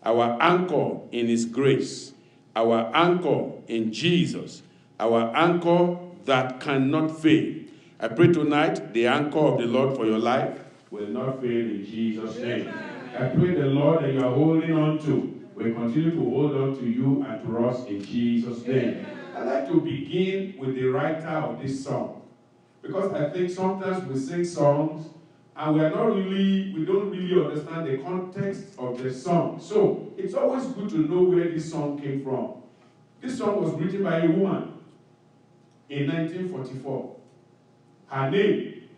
our anchor in his grace, our anchor in Jesus, our anchor that cannot fail. I pray tonight the anchor of the Lord for your life will not fail in Jesus' name. I pray the Lord that you are holding on to will continue to hold on to you and to us in Jesus' name. I'd like to begin with the writer of this song, because I think sometimes we sing songs and we don't really understand the context of the song. So it's always good to know where this song came from. This song was written by a woman in 1944. Her name,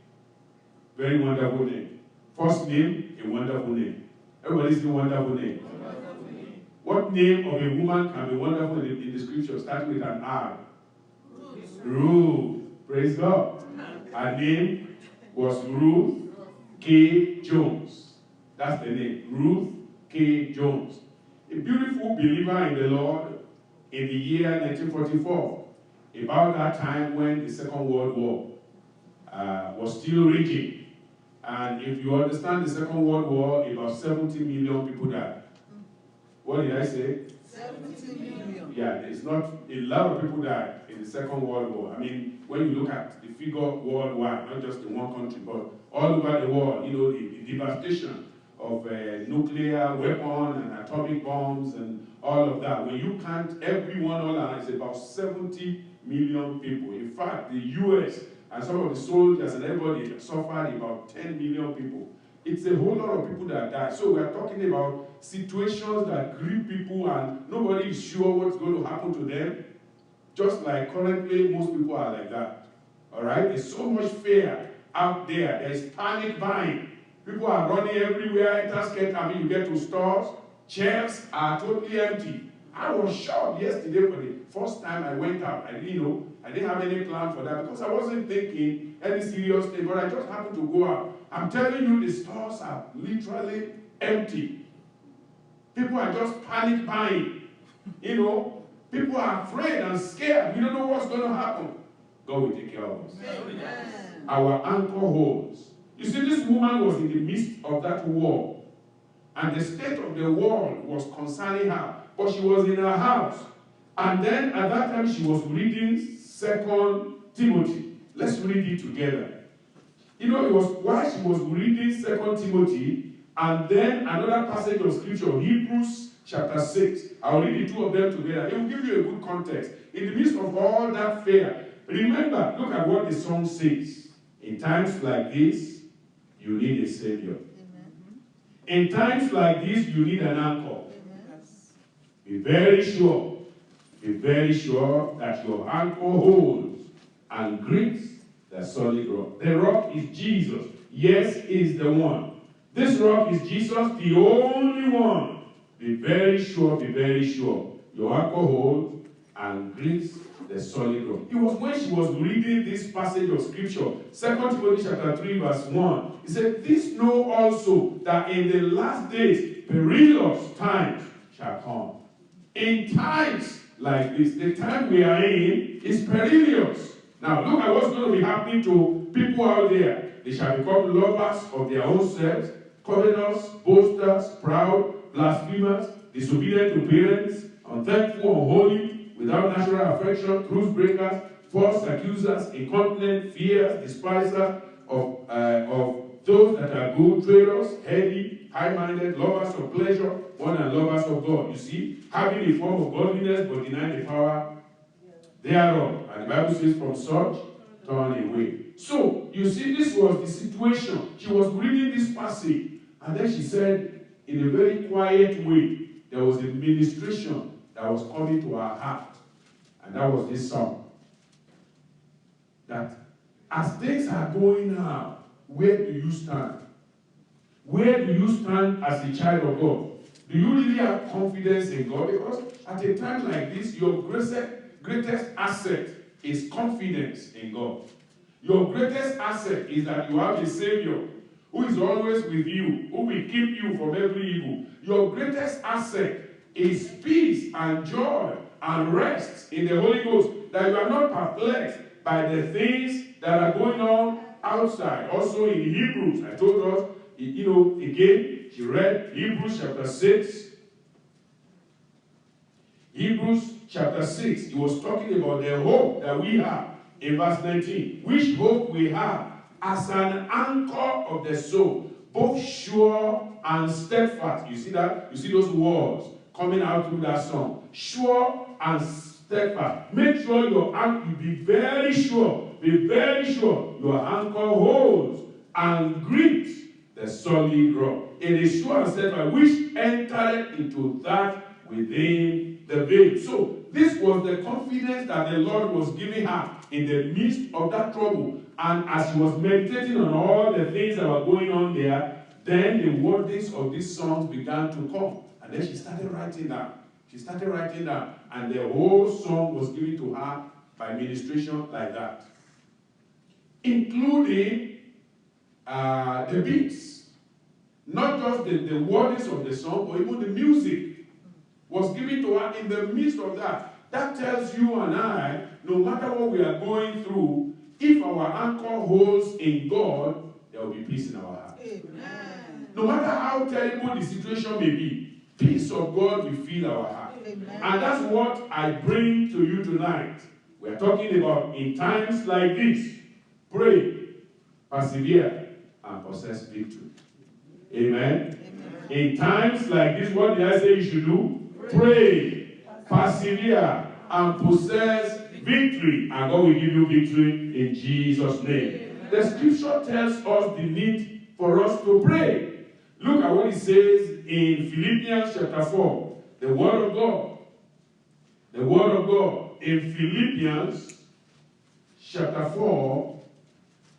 very wonderful name. First name, a wonderful name. Everybody say wonderful name. What name of a woman can be wonderful in the scripture? Start with an R. Ruth. Praise God. Her name was Ruth K. Jones. That's the name. Ruth K. Jones. A beautiful believer in the Lord in the year 1944. About that time when the Second World War was still raging. And if you understand the Second World War, about 70 million people died. What did I say? 70 million. Yeah, it's not, a lot of people died in the Second World War. I mean, when you look at the figure worldwide, not just in one country, but all over the world, you know, the devastation of nuclear weapons and atomic bombs and all of that. When you count everyone all around, it's about 70 million people. In fact, the US and some of the soldiers and everybody suffered about 10 million people. It's a whole lot of people that died. So we're talking about situations that grieve people and nobody is sure what's going to happen to them. Just like currently, most people are like that. All right? There's so much fear out there. There's panic buying. People are running everywhere. You get to stores. Shelves are totally empty. I was shocked yesterday for the first time I went out. I didn't have any plan for that because I wasn't thinking any serious thing, but I just happened to go out. I'm telling you, the stores are literally empty. People are just panic buying. People are afraid and scared. We don't know what's going to happen. God will take care of us. Amen. Our anchor holds. You see, this woman was in the midst of that war. And the state of the world was concerning her. But she was in her house. And then at that time she was reading 2 Timothy. Let's read it together. It was while she was reading 2 Timothy, and then another passage of scripture, Hebrews chapter 6. I'll read the two of them together. It will give you a good context. In the midst of all that fear, remember, look at what the song says. In times like this, you need a savior. In times like this, you need an anchor. Be very sure that your anchor holds and grips the solid rock. The rock is Jesus. Yes, is the one. This rock is Jesus, the only one. Be very sure. Your anchor holds and grips the solid rock. It was when she was reading this passage of scripture, 2 Timothy chapter 3, verse 1. He said, "This know also that in the last days perilous times shall come." In times like this, the time we are in is perilous. Now look at what's going to be happening to people out there. They shall become lovers of their own selves, covetous, boasters, proud, blasphemers, disobedient to parents, unthankful, unholy, without natural affection, truth breakers, false accusers, incontinent, fierce, despisers of those that are good, traitors, heady, high-minded, lovers of pleasure, more than lovers of God. You see, having a form of godliness but denying the power thereof. And the Bible says, from such, turn away. So, you see, this was the situation. She was reading this passage, and then she said, in a very quiet way, there was a ministration that was coming to her heart. And that was this song. That as things are going now, where do you stand? Where do you stand as a child of God? Do you really have confidence in God? Because at a time like this, your greatest asset is confidence in God. Your greatest asset is that you have a Savior who is always with you, who will keep you from every evil. Your greatest asset is peace and joy and rest in the Holy Ghost, that you are not perplexed by the things that are going on outside. Also in Hebrews, I told us, again, she read Hebrews chapter 6, Hebrews chapter 6, he was talking about the hope that we have in verse 19. Which hope we have as an anchor of the soul, both sure and steadfast. You see that? You see those words coming out through that song. Sure and steadfast. Make sure your anchor, be very sure your anchor holds and grips the solid rock. It is sure and steadfast, which entered into that within the veil. So this was the confidence that the Lord was giving her in the midst of that trouble. And as she was meditating on all the things that were going on there, then the wordings of these songs began to come. And then she started writing down. And the whole song was given to her by ministration like that. Including the beats. Not just the wordings of the song, but even the music was given to her in the midst of that. That tells you and I, no matter what we are going through, if our anchor holds in God, there will be peace in our heart. Amen. No matter how terrible the situation may be, peace of God will fill our heart. Amen. And that's what I bring to you tonight. We are talking about in times like this, pray, persevere, and possess victory. Amen. Amen. In times like this, what did I say you should do? Pray, persevere, and possess victory. And God will give you victory in Jesus' name. The scripture tells us the need for us to pray. Look at what it says in Philippians chapter 4. The word of God. The word of God in Philippians chapter 4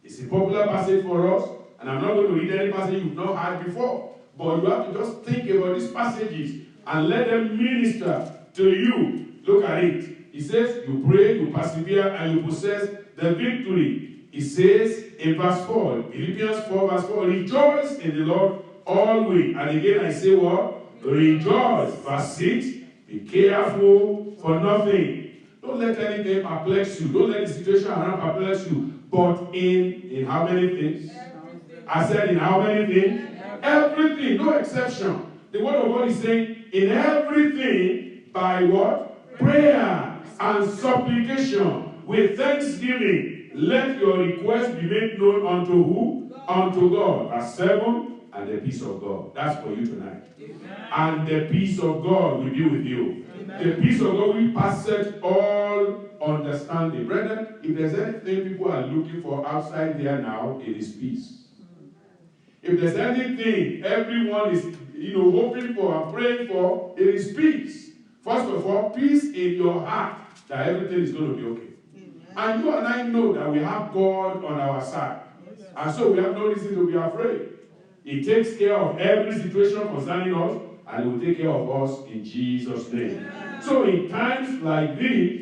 is a popular passage for us. And I'm not going to read any passage you've not heard before. But you have to just think about these passages and let them minister to you. Look at it. It says, you pray, you persevere, and you possess the victory. It says in verse 4, Philippians 4 verse 4, rejoice in the Lord always. And again I say what? Rejoice. Verse 6, be careful for nothing. Don't let anything perplex you. Don't let the situation around perplex you. But in how many things? Everything. I said in how many things? Everything. No exception. The word of God is saying, in everything, by what? Prayer and supplication with thanksgiving, let your request be made known unto who? God. Unto God. Verse 7, and the peace of God. That's for you tonight. Amen. And the peace of God will be with you. Amen. The peace of God will passeth all understanding. Brethren, if there's anything people are looking for outside there now, it is peace. If there's anything everyone is hoping for and praying for, it is peace. First of all, peace in your heart that everything is going to be okay. Amen. And you and I know that we have God on our side. Yes. And so we have no reason to be afraid. He takes care of every situation concerning us, and He will take care of us in Jesus' name. Amen. So in times like this,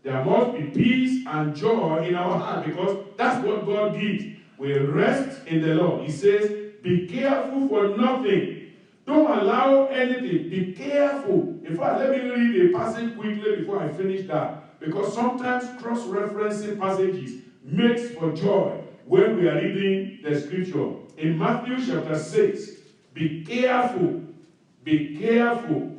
there must be peace and joy in our heart, because that's what God gives. We rest in the Lord. He says, be careful for nothing. Don't allow anything. Be careful. In fact, let me read a passage quickly before I finish that. Because sometimes cross-referencing passages makes for joy when we are reading the scripture. In Matthew chapter 6, be careful. Be careful.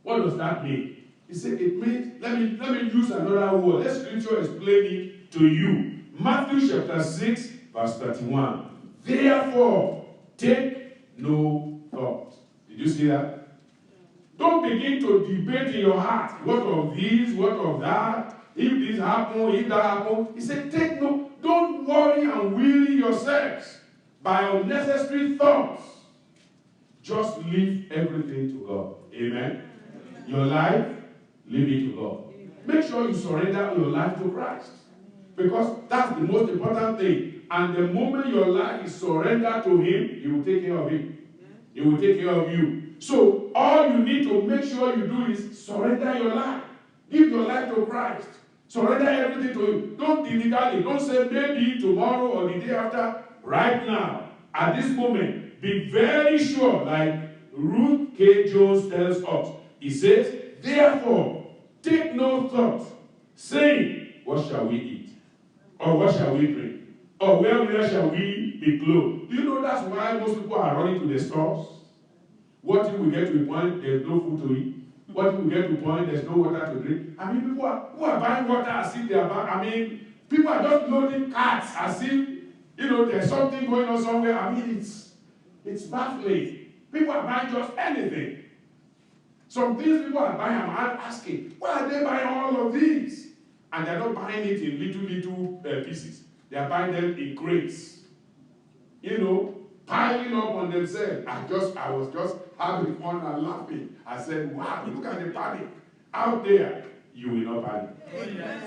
What does that mean? He said it means, let me use another word. Let scripture explain it to you. Matthew chapter 6, verse 31. Therefore, take no thought. Did you see that? Don't begin to debate in your heart. What of this? What of that? If this happen, if that happen. He said, take no. Don't worry and weary yourselves by unnecessary thoughts. Just leave everything to God. Amen. Your life, leave it to God. Make sure you surrender your life to Christ. Because that's the most important thing. And the moment your life is surrendered to Him, He will take care of it. He will take care of you. So all you need to make sure you do is surrender your life. Give your life to Christ. Surrender everything to Him. Don't dilly-dally. Don't say maybe tomorrow or the day after. Right now, at this moment, be very sure, like Ruth K. Jones tells us. He says, therefore, take no thought, saying, what shall we eat? Or what shall we drink? Or where shall we be clothed? Do you know that's why most people are running to the stores? What if we get to a point there's no food to eat? What if we get to a point there's no water to drink? I mean, people who are buying water as if they are buying, I mean, people are just loading carts as if, there's something going on somewhere. I mean, it's baffling. People are buying just anything. Some things people are buying, I'm asking, why are they buying all of these? And they're not buying it in little pieces. They are buying them in crates. Piling up on themselves. I was just having fun and laughing. I said, wow, look at the panic. Out there, you will not panic. Amen.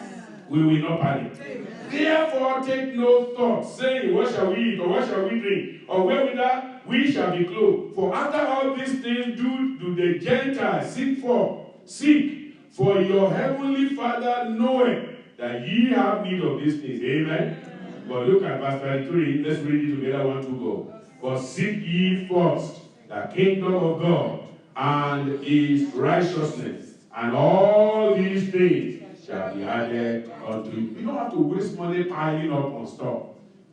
We will not panic. Amen. Therefore, take no thought, saying, what shall we eat, or what shall we drink, or wherewithal we shall be clothed. For after all these things do the Gentiles seek, for your heavenly Father knoweth that ye have need of these things. Amen. But look at verse 33. Let's read it together. 1, 2, go. But seek ye first the kingdom of God and his righteousness, and all these things shall be added unto you. You don't have to waste money piling up on stuff.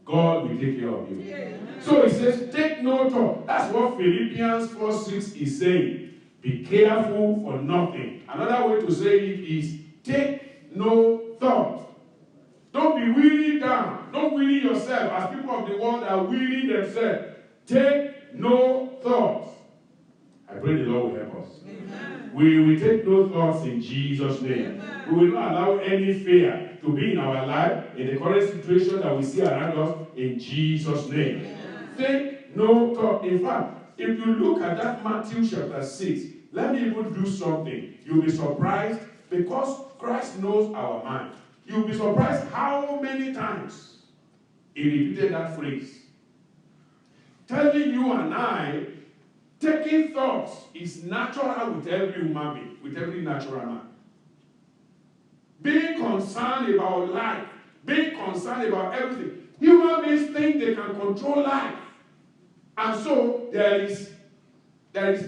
God will take care of you. Yeah. So he says, take no thought. That's what Philippians 4:6 is saying. Be careful for nothing. Another way to say it is, take no thought. Don't be weary down. Don't weary yourself as people of the world are wearying themselves. Take no thoughts. I pray the Lord will help us. Amen. We will take no thoughts in Jesus' name. Amen. We will not allow any fear to be in our life, in the current situation that we see around us, in Jesus' name. Amen. Take no thought. In fact, if you look at that Matthew chapter 6, let me even do something. You'll be surprised because Christ knows our mind. You'll be surprised how many times he repeated that phrase. Telling you and I, taking thoughts is natural with every human being, with every natural man. Being concerned about life, being concerned about everything. Human beings think they can control life. And so there is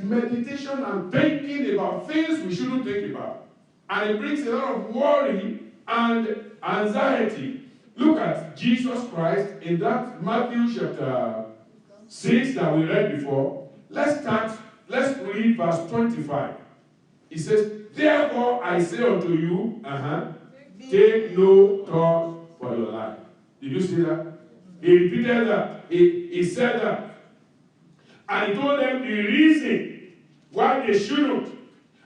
meditation and thinking about things we shouldn't think about. And it brings a lot of worry and anxiety. Look at Jesus Christ in that Matthew chapter 6 that we read before. Let's read verse 25. It says, therefore I say unto you, take no thought for your life. Did you see that? He repeated that. He said that. And he told them the reason why they shouldn't.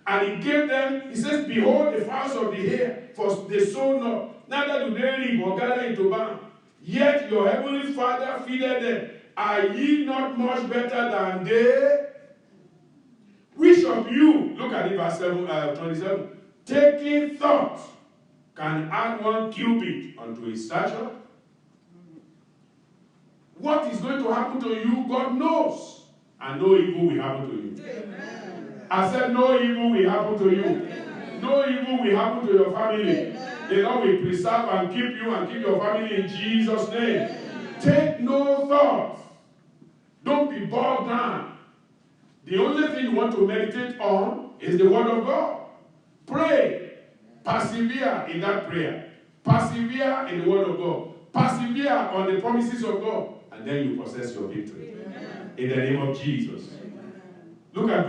And he gave them, he says, behold the fowls of the air, for they sow not, neither do they reap or gather into barn. Yet your heavenly Father feedeth them. Are ye not much better than they? Which of you, look at it, verse 27, taking thought, can add 1 cubit unto his stature? What is going to happen to you, God knows. And no evil will happen to you. Amen. I said no evil will happen to you. Amen. No evil will happen to your family. Amen. The Lord will preserve and keep you and keep your family in Jesus' name. Amen. Take no thought. Don't be bogged down. The only thing you want to meditate on is the word of God. Pray. Persevere in that prayer. Persevere in the word of God. Persevere on the promises of God. And then you possess your victory. Amen. In the name of Jesus. Amen. Look at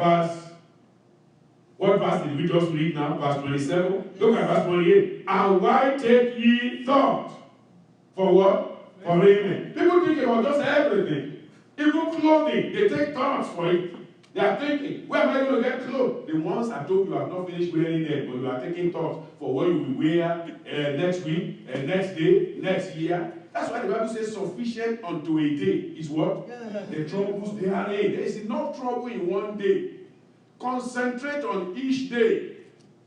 what verse did we just read now? Verse 27. Look at verse 28. And why take ye thought? For what? For raiment. People think about just everything. Even clothing, they take thoughts for it. They are thinking, where am I going to get clothes? The ones I told you have not finished wearing them, but you are taking thoughts for what you will wear next week, next day, next year. That's why the Bible says sufficient unto a day is what? The troubles they are in. There is enough trouble in one day. Concentrate on each day,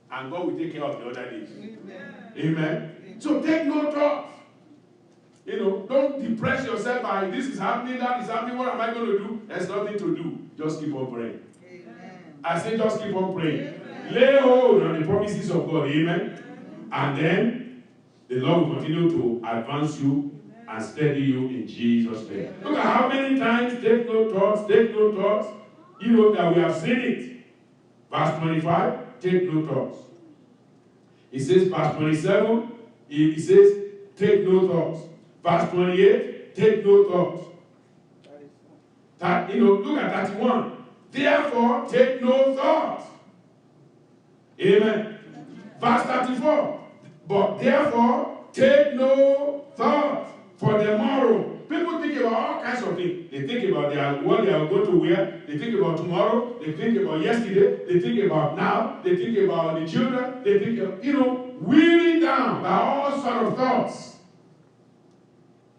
and God will take care of the other days. Amen. Amen. So take no thought. Don't depress yourself by this is happening, that is happening, what am I going to do? There's nothing to do. Just keep on praying. Amen. I say just keep on praying. Amen. Lay hold on the promises of God. Amen. Amen. And then the Lord will continue to advance you and steady you in Jesus' name. Look at how many times take no thoughts. That we have seen it. Verse 25, take no thoughts. He says, verse 27, he says, take no thoughts. Verse 28, take no thought. Look at 31. Therefore, take no thought. Amen. Verse 34. But therefore, take no thought for the morrow. People think about all kinds of things. They think about what they are going to wear. They think about tomorrow. They think about yesterday. They think about now. They think about the children. They think of, weary down by all sort of thoughts.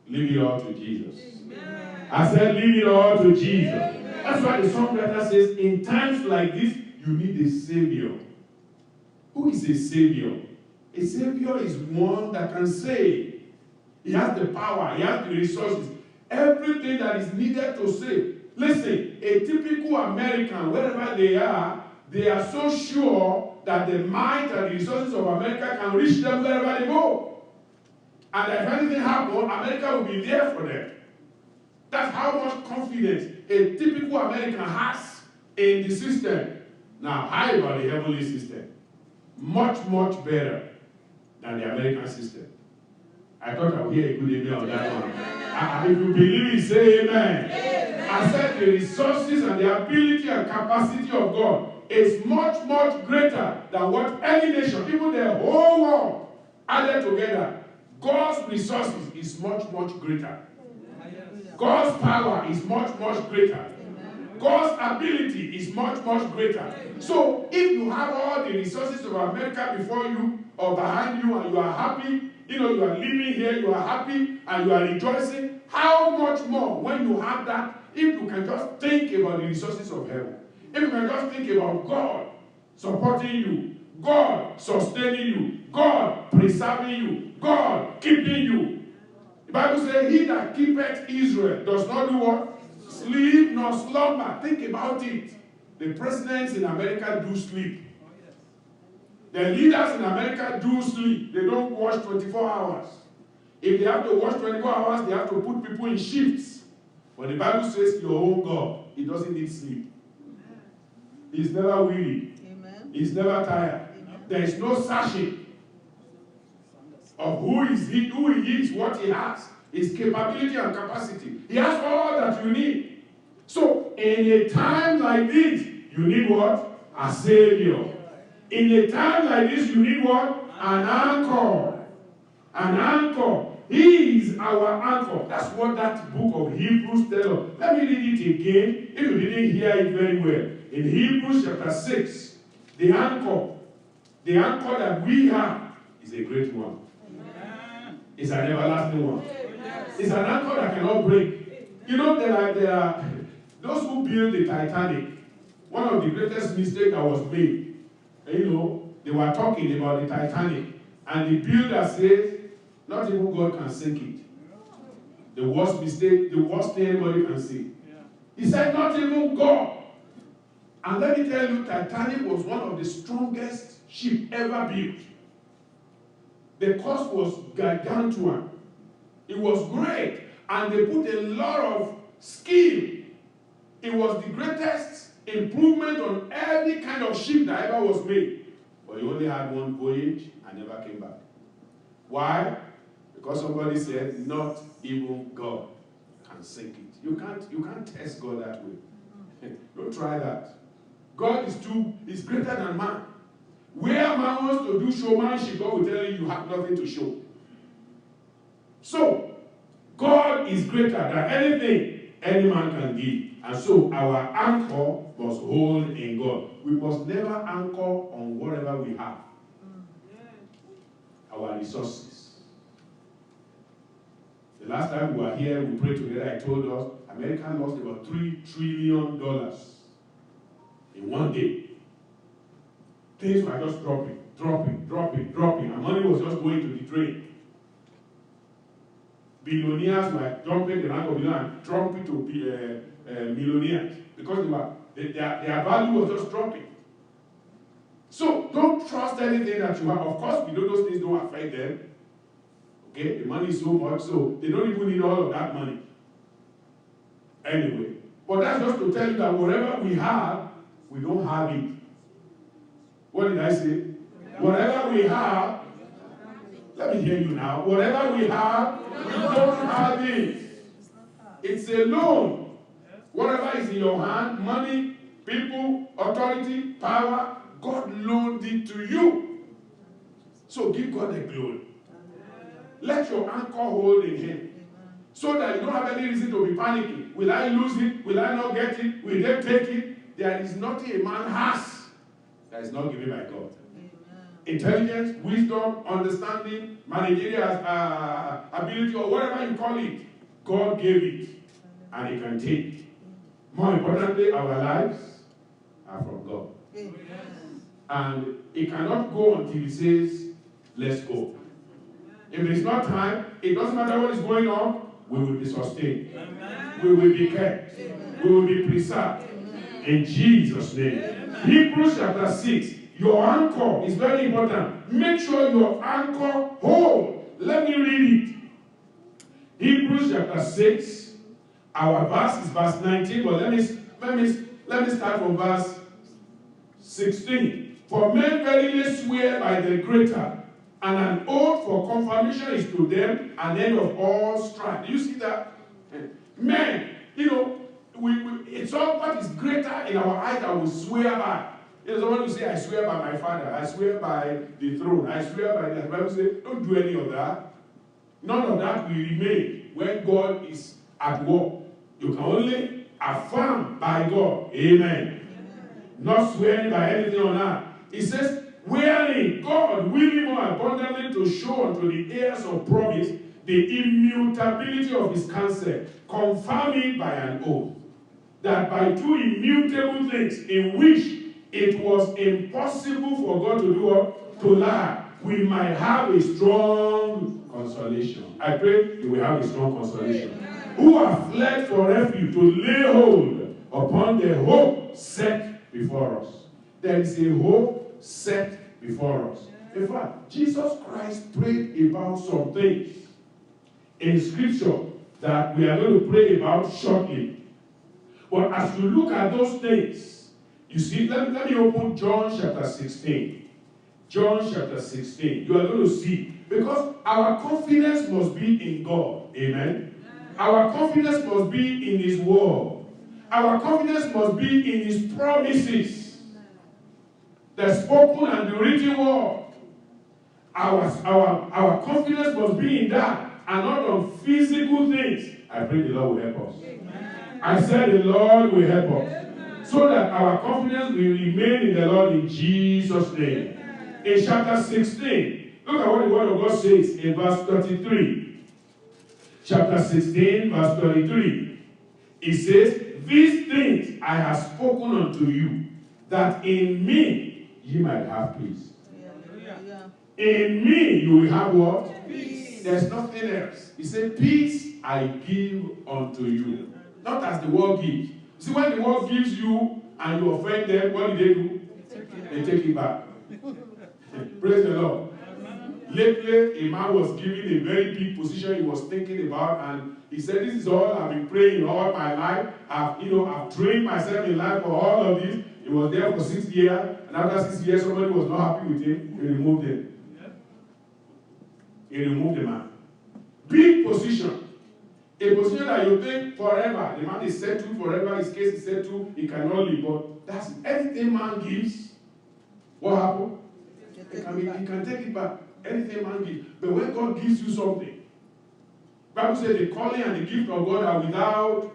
Leave it all to Jesus. Amen. I said, leave it all to Jesus. Amen. That's why the songwriter says, in times like this, you need a Savior. Who is a Savior? A Savior is one that can save. He has the power. He has the resources. Everything that is needed to save. Listen, a typical American, wherever they are so sure that the might and the resources of America can reach them wherever they go. And if anything happens, America will be there for them. That's how much confidence a typical American has in the system. Now, how about the heavenly system? Much, much better than the American system. I thought I would hear a good amen on that one. And if you believe it, say amen. Amen. I said the resources and the ability and capacity of God is much, much greater than what any nation, even the whole world, added together. God's resources is much, much greater. God's power is much, much greater. God's ability is much, much greater. So if you have all the resources of America before you or behind you and you are happy, you are living here, you are happy, and you are rejoicing, how much more when you have that, if you can just think about the resources of heaven, if you can just think about God supporting you, God sustaining you, God preserving you, God keeping you. The Bible says, he that keepeth Israel does not do what? Sleep nor slumber. Think about it. The presidents in America do sleep. The leaders in America do sleep. They don't watch 24 hours. If they have to watch 24 hours, they have to put people in shifts. But the Bible says your own God, he doesn't need sleep. He's never weary. Amen. He's never tired. Amen. There is no searching of who he is, what he has, his capability and capacity. He has all that you need. So, in a time like this, you need what? A Savior. In a time like this, you need what? An anchor. An anchor. He is our anchor. That's what that book of Hebrews tells us. Let me read it again, if you didn't hear it very well. In Hebrews chapter 6, the anchor that we have is a great one. It's an everlasting one. It's an anchor that cannot break. There are those who built the Titanic. One of the greatest mistakes that was made. They were talking about the Titanic, and the builder says, not even God can sink it. The worst mistake, the worst thing anybody can see. He said, not even God. And let me tell you, Titanic was one of the strongest ships ever built. The cost was gargantuan. It was great, and they put a lot of skill. It was the greatest improvement on every kind of ship that ever was made. But he only had one voyage and never came back. Why? Because somebody said, not even God can sink it. You can't test God that way. Don't try that. God is greater than man. Where man wants to do showmanship, God will tell you have nothing to show. So, God is greater than anything any man can give. And so, our anchor must hold in God. We must never anchor on whatever we have. Our resources. The last time we were here, we prayed together, I told us, America lost about $3 trillion in one day. Things were just dropping. And money was just going to the drain. Billionaires were dumping the land of billionaires and dropping to millionaires because their value was just dropping. So don't trust anything that you have. Of course, we know those things don't affect them. Okay, the money is so much, so they don't even need all of that money. Anyway, but that's just to tell you that whatever we have, we don't have it. What did I say? Whatever we have, let me hear you now. Whatever we have, we don't have it. It's a loan. Whatever is in your hand, money, people, authority, power, God loaned it it to you. So give God the glory. Let your anchor hold in him. So that you don't have any reason to be panicking. Will I lose it? Will I not get it? Will they take it? There is nothing a man has that is not given by God. Intelligence, wisdom, understanding, managerial ability, or whatever you call it, God gave it, and he can take it. More importantly, our lives are from God. And it cannot go until he says, let's go. If it's not time, it doesn't matter what is going on, we will be sustained. We will be kept. We will be preserved. In Jesus' name. Hebrews chapter 6. Your anchor is very important. Make sure your anchor hold. Let me read it. Hebrews chapter 6. Our verse is verse 19, but let me start from verse 16. For men verily swear by the greater, and an oath for confirmation is to them an end of all strife. Do you see that? Men, it's all what is greater in our eyes that we swear by. Someone will say, I swear by my father, I swear by the throne, I swear by the Bible say, don't do any of that. None of that will remain when God is at work. You can only affirm by God. Amen. Not swearing by anything on earth. It says, wherein God willing more abundantly to show unto the heirs of promise the immutability of his counsel, confirming by an oath, that by two immutable things in which it was impossible for God to do what? To lie, we might have a strong consolation. I pray you will have a strong consolation. Who have fled for refuge to lay hold upon the hope set before us. There is a hope set before us. In fact, Jesus Christ prayed about some things in Scripture that we are going to pray about shortly. But as you look at those things, you see, let me open John chapter 16. John chapter 16. You are going to see. Because our confidence must be in God. Amen. Our confidence must be in his word. Our confidence must be in his promises. The spoken and the written word. Our confidence must be in that and not on physical things. I pray the Lord will help us. Amen. I said the Lord will help us. Amen. So that our confidence will remain in the Lord in Jesus' name. Amen. In chapter 16, look at what the word of God says in verse 33. Chapter 16, verse 33. It says, these things I have spoken unto you, that in me ye might have peace. In me you will have what? Peace. There's nothing else. He said, peace I give unto you. Not as the world gives. See, when the world gives you and you offend them, what do? They take it back. Praise the Lord. Lately, a man was given a very big position he was thinking about, and he said, this is all I've been praying all my life. I've trained myself in life for all of this. He was there for 6 years, and after 6 years, somebody was not happy with him. He removed him. He removed the man. Big position. A position that you think forever. The man is settled forever, his case is settled, he cannot leave. But that's anything man gives. What happened? He can take it back. Anything man gives. But when God gives you something, Bible says the calling and the gift of God are without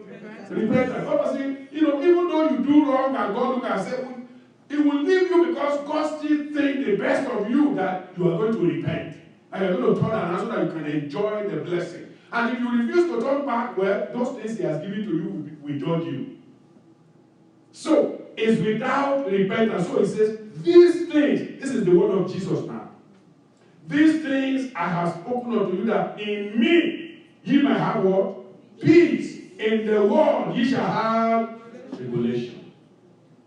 repentance. God was saying, even though you do wrong and God look and say, it will leave you because God still thinks the best of you that you are going to repent. And you're going to turn around so that you can enjoy the blessing. And if you refuse to turn back, well, those things he has given to you will judge you. So, it's without repentance. So he says, these things, this is the word of Jesus now. These things I have spoken unto you, that in me ye might have what? Peace. In the world ye shall have tribulation.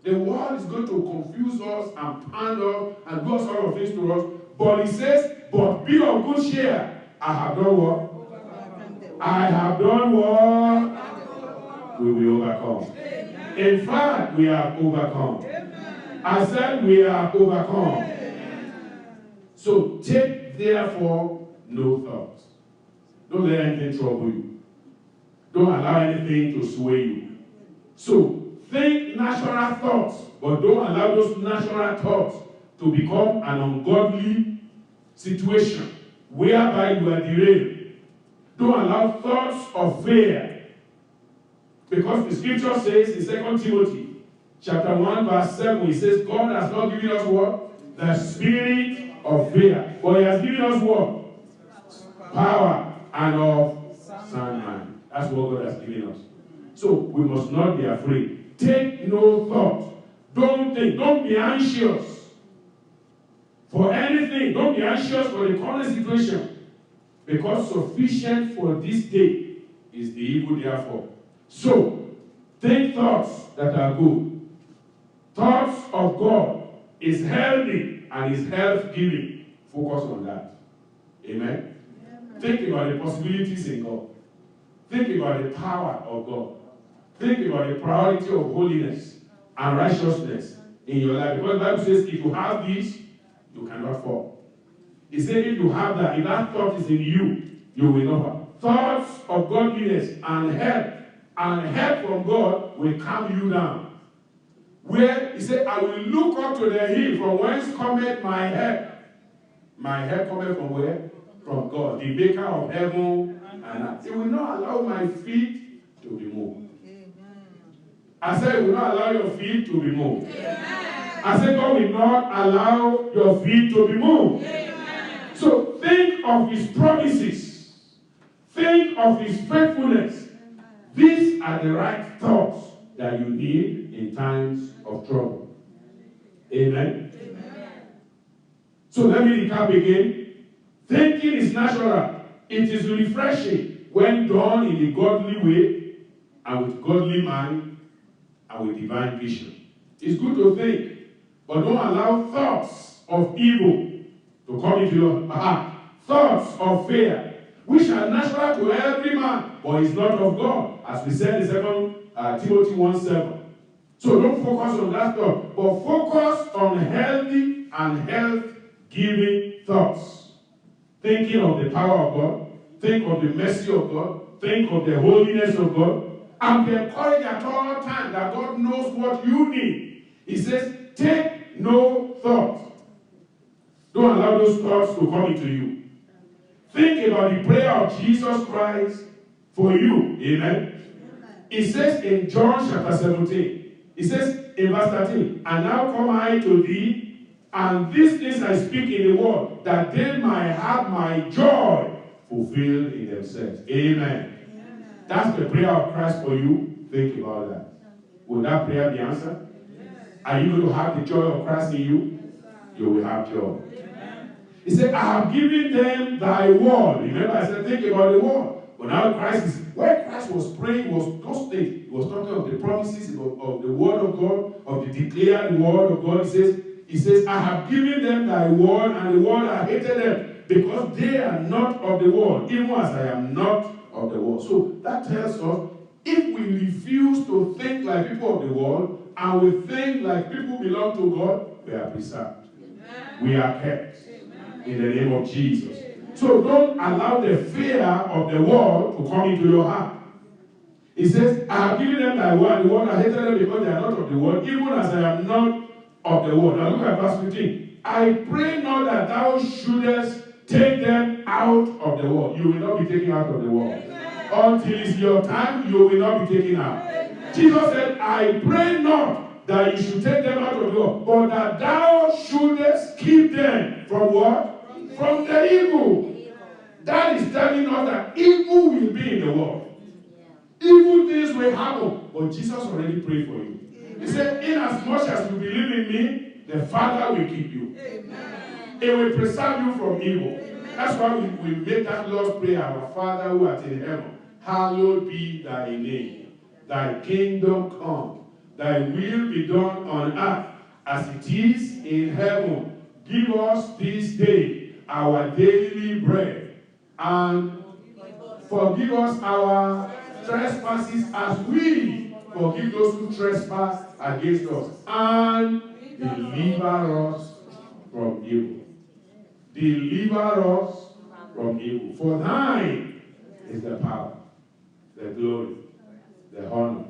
The world is going to confuse us and pound us and do all sorts of things to us. But he says, but be of good cheer. I have done what? I have done what? We will overcome. In fact, we have overcome. I said we have overcome. So take therefore no thoughts. Don't let anything trouble you. Don't allow anything to sway you. So think natural thoughts, but don't allow those natural thoughts to become an ungodly situation whereby you are derailed. Don't allow thoughts of fear. Because the scripture says in 2 Timothy chapter 1 verse 7, it says, God has not given us what? The spirit of fear. But he has given us what? Power and of sound mind. That's what God has given us. So we must not be afraid. Take no thought. Don't think. Don't be anxious for anything. Don't be anxious for the current situation. Because sufficient for this day is the evil therefore. So, think thoughts that are good. Thoughts of God is healthy and is health-giving. Focus on that. Amen? Think about the possibilities in God. Think about the power of God. Think about the priority of holiness and righteousness in your life. Because the Bible says, if you have this, you cannot fall. He said, if you have that, if that thought is in you, you will not fall. Thoughts of godliness and help from God will calm you down. Where he said, I will look up to the hill from whence cometh my help. My help cometh from where? From God, the maker of heaven and earth. He will not allow my feet to be moved. I said, he will not allow your feet to be moved. I said, God will not allow your feet to be moved. So think of his promises. Think of his faithfulness. These are the right thoughts that you need in times of trouble. Amen? So let me recap again. Thinking is natural. It is refreshing when done in a godly way and with godly mind and with divine vision. It's good to think, but don't allow thoughts of evil to come into your heart. Thoughts of fear, which are natural to every man, but is not of God, as we said in 2 Timothy 1:7. So don't focus on that thought, but focus on healthy and health-giving thoughts. Thinking of the power of God, think of the mercy of God, think of the holiness of God, and be encouraged at all times that God knows what you need. He says, take no thought. Don't allow those thoughts to come into you. Think about the prayer of Jesus Christ for you. Amen. It says in John chapter 17, it says in verse 13, and now come I to thee, and these things I speak in the word, that they might have my joy fulfilled in themselves. Amen. That's the prayer of Christ for you. Think about that. Will that prayer be answered? Are you going to have the joy of Christ in you? You will have joy. He said, I have given them thy word. Remember, I said, think about the word. But now when Christ was praying, was those things. He was talking of the promises of the word of God, of the declared word of God. He says, I have given them thy word, and the word I hated them, because they are not of the world, even as I am not of the world. So that tells us, if we refuse to think like people of the world, and we think like people belong to God, we are preserved. We are kept. In the name of Jesus. So don't allow the fear of the world to come into your heart. He says, I have given them thy word, the word I hated them because they are not of the world, even as I am not of the world. Now look at verse 15. I pray not that thou shouldest take them out of the world. You will not be taken out of the world. Until it's your time, you will not be taken out. Jesus said, I pray not that you should take them out of the world, but that thou shouldest keep them from what? From the evil. That is telling us that evil will be in the world. Evil things will happen. But Jesus already prayed for you. He said, inasmuch as you believe in me, the Father will keep you. He will preserve you from evil. That's why we make that Lord's Prayer, our Father who art in heaven, hallowed be thy name. Thy kingdom come. Thy will be done on earth as it is in heaven. Give us this day our daily bread, and forgive us our trespasses as we forgive those who trespass against us, and deliver us from evil. Deliver us from evil. For thine is the power, the glory, the honor,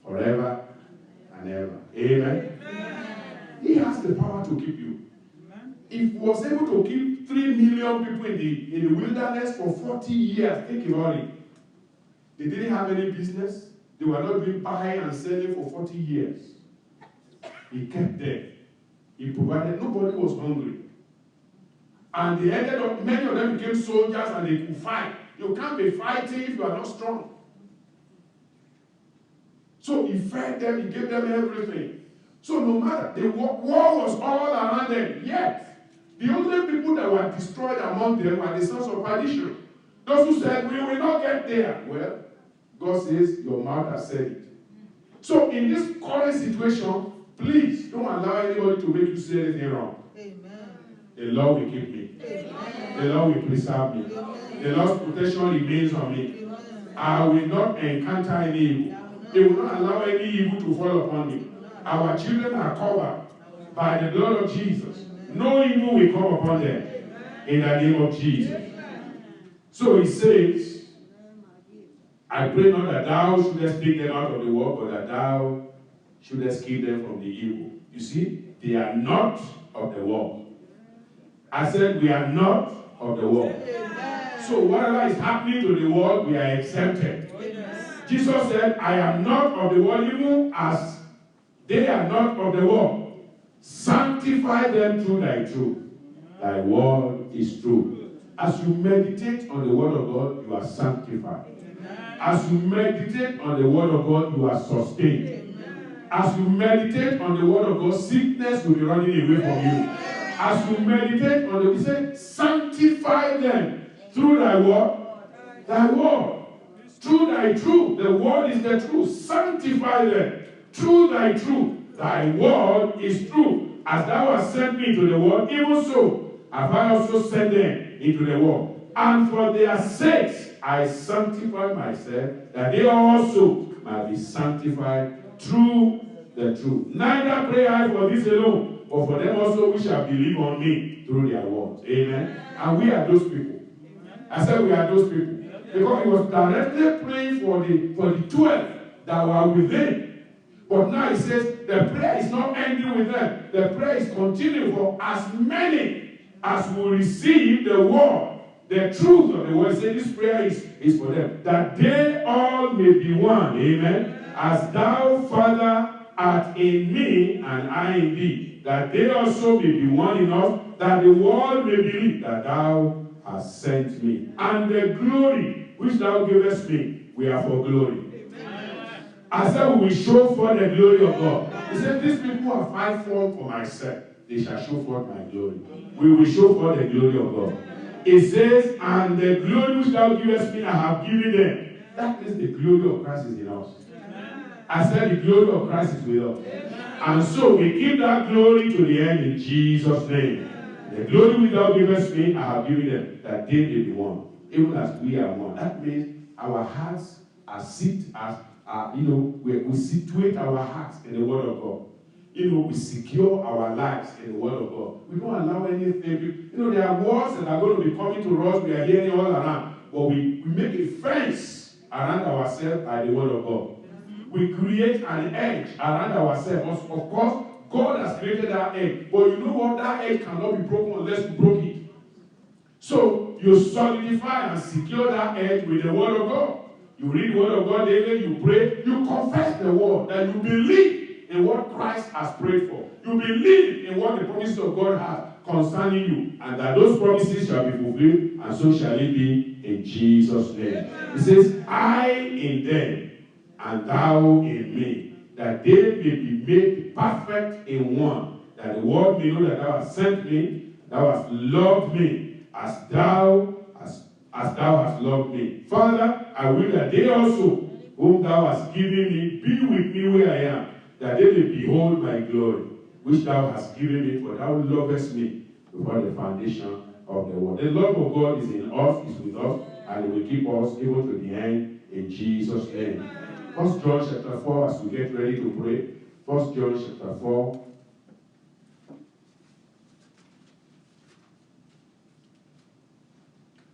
forever and ever. Amen. He has the power to keep you. if he was able to keep 3 million people in the wilderness for 40 years, think about it. They didn't have any business. They were not doing buying and selling for 40 years. He kept them. He provided. Nobody was hungry. And they ended up, many of them became soldiers and they could fight. You can't be fighting if you are not strong. So he fed them, he gave them everything. So no matter, the war was all around them. Yet, the only people that were destroyed among them were the sons of perdition. Those who said, we will not get there. Well, God says, your mouth has said it. So in this current situation, please don't allow anybody to make you say anything wrong. Amen. The Lord will keep me. Amen. The Lord will preserve me. Amen. The Lord's protection remains on me. Amen. I will not encounter any evil. He will not allow any evil to fall upon me. Our children are covered by the blood of Jesus. No evil will come upon them in the name of Jesus. So he says, I pray not that thou shouldest take them out of the world, but that thou shouldest keep them from the evil. You see, they are not of the world. I said, we are not of the world. So whatever is happening to the world, we are exempted. Jesus said, I am not of the world, even as they are not of the world. Sanctify them through thy truth. Thy word is true. As you meditate on the word of God, you are sanctified. As you meditate on the word of God, you are sustained. As you meditate on the word of God, sickness will be running away from you. As you meditate on the, he said, sanctify them through thy word. Thy word. Through thy truth. The word is the truth. Sanctify them through thy truth. Thy word is true. As thou hast sent me to the world, even so have I also sent them into the world. And for their sakes I sanctify myself, that they also might be sanctified through the truth. Neither pray I for this alone, but for them also which shall believe on me through their words. Amen. And we are those people. I said we are those people. Because he was directly praying for the 12 that were with him. But now he says the prayer is not ending with them. The prayer is continuing for as many as will receive the word, the truth of the word. Say this prayer is for them. That they all may be one. Amen. As thou, Father, art in me and I in thee. That they also may be one in us. That the world may believe that thou hast sent me. And the glory which thou givest me, we are for glory. Amen. I said we will show forth the glory of God. He said, these people are fight forth for myself. They shall show forth my glory. We will show forth the glory of God. It says, and the glory which thou givest me, I have given them. That means the glory of Christ is in us. I said the glory of Christ is with us. And so we give that glory to the end in Jesus' name. The glory which thou givest me, I have given them, that they may be one. Even as we are one. That means our hearts are we situate our hearts in the word of God. We secure our lives in the word of God. We don't allow anything. There are words that are going to be coming to us. We are hearing all around. But we make a fence around ourselves by the word of God. We create an edge around ourselves. Of course, God has created that edge. But you know what? That edge cannot be broken unless you broke it. So you solidify and secure that edge with the word of God. You read the word of God daily, you pray, you confess the word, that you believe in what Christ has prayed for. You believe in what the promises of God have concerning you, and that those promises shall be fulfilled, and so shall it be in Jesus' name. He says, I in them, and thou in me, that they may be made perfect in one, that the world may know that thou hast sent me, thou hast loved me, as thou hast loved me. Father, I will that they also, whom thou hast given me, be with me where I am, that they may behold my glory, which thou hast given me, for thou lovest me before the foundation of the world. The love of God is in us, is with us, and it will keep us even to the end in Jesus' name. 1 John chapter 4, as we get ready to pray. 1 John chapter 4.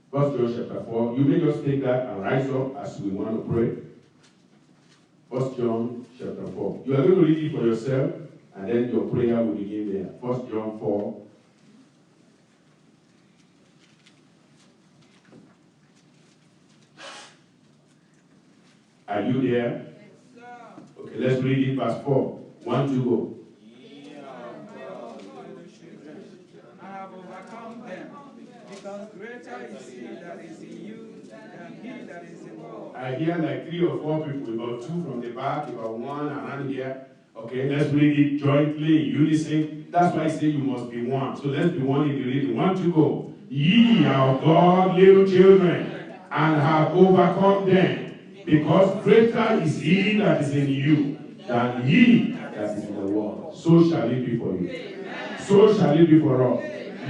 1 John chapter 4. You may just take that and rise up as we want to pray. 1 John chapter 4. You are going to read it for yourself, and then your prayer will begin there. 1 John 4. Are you there? Okay, let's read it, verse 4. 1, 2, go. I have overcome them, because greater is he that is in you than he that is in the world. I hear like 3 or 4 people, about 2 from the back, about 1 around here. Okay, let's read it jointly, in unison. That's why I say you must be one. So let's be one in the reading. 1, 2, go. Ye are of God, little children, and have overcome them, because greater is he that is in you than he that is in the world. So shall it be for you. So shall it be for us.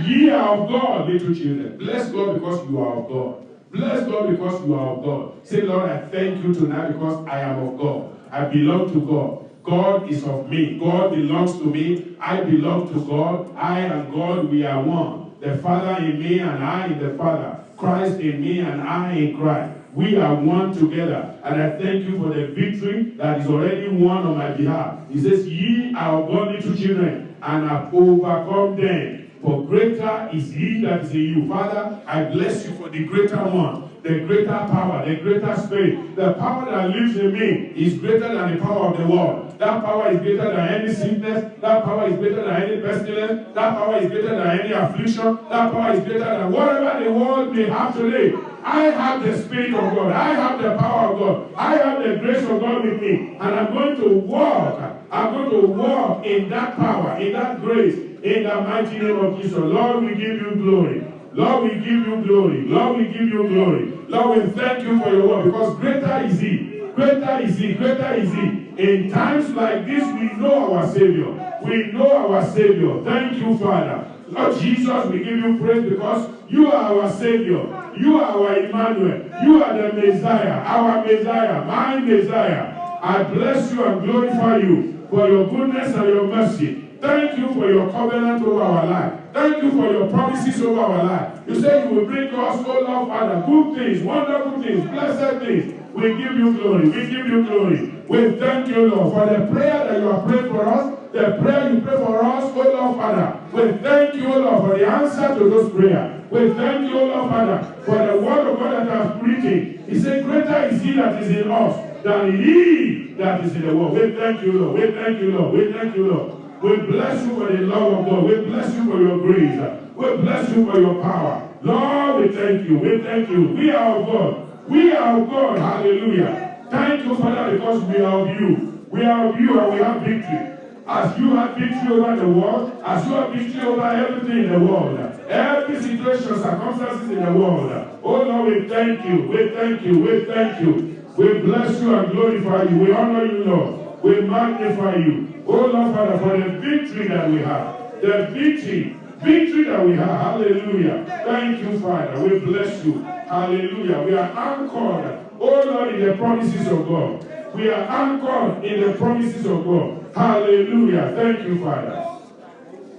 Ye are of God, little children. Bless God because you are of God. Bless God because you are of God. Say, Lord, I thank you tonight because I am of God. I belong to God. God is of me. God belongs to me. I belong to God. I and God, we are one. The Father in me and I in the Father. Christ in me and I in Christ. We are one together. And I thank you for the victory that is already won on my behalf. He says, ye are of God, little children, and have overcome them. For greater is he that is in you. Father, I bless you for the greater one, the greater power, the greater spirit. The power that lives in me is greater than the power of the world. That power is greater than any sickness. That power is greater than any pestilence. That power is greater than any affliction. That power is greater than whatever the world may have today. I have the Spirit of God. I have the power of God. I have the grace of God with me. And I'm going to walk. I'm going to walk in that power, in that grace, in the mighty name of Jesus. Lord, we give you glory. Lord, we give you glory. Lord, we give you glory. Lord, we thank you for your word, because greater is he. Greater is he. Greater is he. In times like this, we know our Savior. We know our Savior. Thank you, Father. Lord Jesus, we give you praise because you are our Savior. You are our Emmanuel. You are the Messiah, our Messiah, my Messiah. I bless you and glorify you for your goodness and your mercy. Thank you for your covenant over our life. Thank you for your promises over our life. You say you will bring us, oh Lord Father, good things, wonderful things, blessed things. We give you glory. We give you glory. We thank you, Lord, for the prayer that you have prayed for us, the prayer you pray for us, oh Lord Father. We thank you, oh Lord, for the answer to those prayers. We thank you, oh Lord Father, for the word of God that I have written. He said, greater is he that is in us than he that is in the world. We thank you, Lord. We thank you, Lord. We thank you, Lord. We bless you for the love of God. We bless you for your grace. We bless you for your power. Lord, we thank you. We thank you. We are of God. We are of God. Hallelujah. Thank you, Father, because we are of you. We are of you and we have victory. As you have victory over the world, as you have victory over everything in the world, every situation, circumstances in the world. Oh Lord, we thank you. We thank you. We thank you. We bless you and glorify you. We honor you, Lord. We magnify you. Oh Lord, Father, for the victory that we have. The victory that we have. Hallelujah. Thank you, Father. We bless you. Hallelujah. We are anchored, oh Lord, in the promises of God. We are anchored in the promises of God. Hallelujah. Thank you, Father.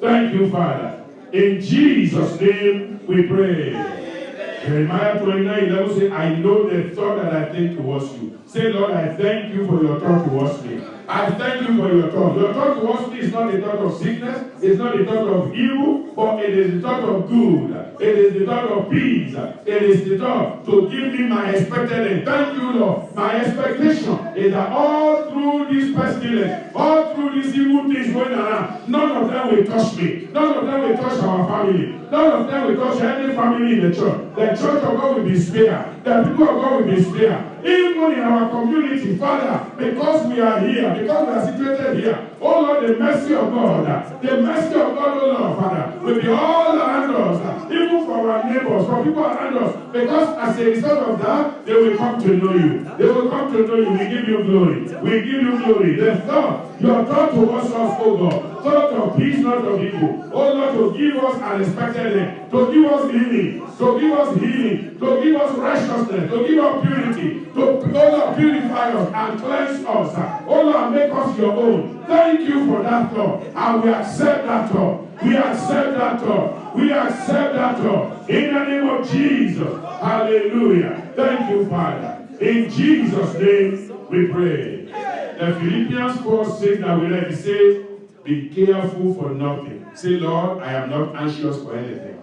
Thank you, Father. In Jesus' name we pray. Jeremiah 29:11 says, I know the thought that I think towards you. Say, Lord, I thank you for your thought towards me. I thank you for your thought. Your thought towards me is not the thought of sickness, it's not the thought of evil, but it is the thought of good. It is the thought of peace. It is the thought to give me my expected end. Thank you, Lord. My expectation is that all through this pestilence, all through these evil things going around, none of them will touch me. None of them will touch our family. None of them will touch any family in the church. The church of God will be spared. The people of God will be spared. Even in our community, Father, because we are here, because we are situated here, oh Lord, the mercy of God, the mercy of God, oh Lord, Father, will be all around us, even for our neighbors, for people around us, because as a result of that, they will come to know you. They will come to know you. We give you glory. We give you glory. The thought, your thought towards us, oh God, thought of peace, not of evil. Oh Lord, to give us unexpected end, to give us healing, to give us righteousness, to give us purity, to oh Lord, purify us and cleanse us. Oh Lord, make us your own. Thank you for that thought. And we accept that thought. We accept that thought. We accept that thought. In the name of Jesus. Hallelujah. Thank you, Father. In Jesus' name we pray. The Philippians 4:6 that we read, it says, be careful for nothing. Say, Lord, I am not anxious for anything.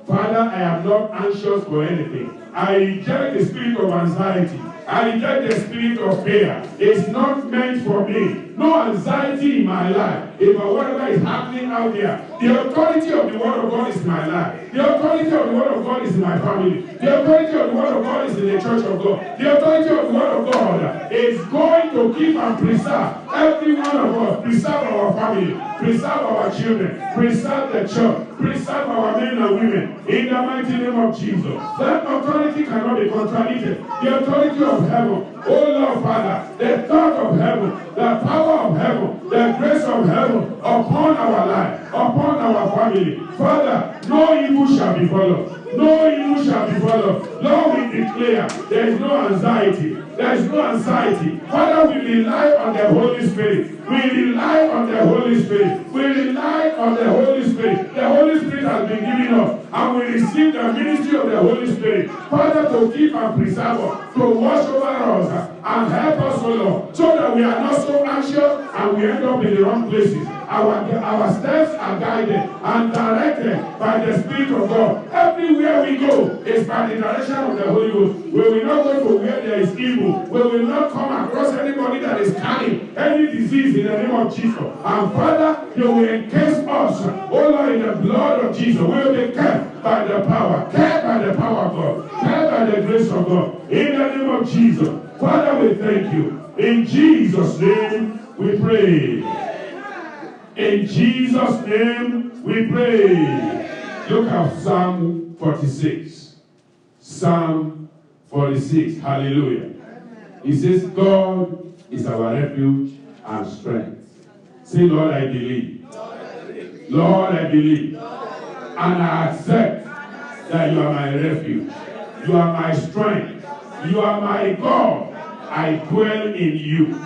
Father, I am not anxious for anything. I reject the spirit of anxiety. I reject the spirit of fear. It's not meant for me. No anxiety in my life about whatever is happening out there. The authority of the word of God is my life. The authority of the word of God is in my family. The authority of the word of God is in the church of God. The authority of the word of God is going to keep and preserve every one of us. Preserve our family. Preserve our children. Preserve the church. Preserve our men and women. In the mighty name of Jesus. That authority cannot be contradicted. The authority of heaven. Oh Lord Father, the thought of heaven, the power of heaven, the grace of heaven upon our life, upon our family. Father, no evil shall befall us. No evil shall befall us. Lord, we declare there is no anxiety. There is no anxiety. Father, we rely on the Holy Spirit. We rely on the Holy Spirit. We rely on the Holy Spirit. The Holy Spirit has been given us, and we receive the ministry of the Holy Spirit. Father, to keep and preserve us, to watch over us, and help us, O Lord, so that we are not so anxious and we end up in the wrong places. Our steps are guided and directed by the Spirit of God. Everywhere we go is by the direction of the Holy Ghost. We will not go to where there is evil. We will not come across anybody that is carrying any disease in the name of Jesus. And Father, you will encase us, O Lord, in the blood of Jesus. We will be kept by the power, kept by the power of God, kept by the grace of God. In the name of Jesus. Father, we thank you. In Jesus' name we pray. In Jesus' name we pray. Look at Psalm 46. Psalm 46. Hallelujah. He says, God is our refuge and strength. Say, Lord, I believe. Lord, I believe. And I accept that you are my refuge. You are my strength. You are my God. I dwell in you.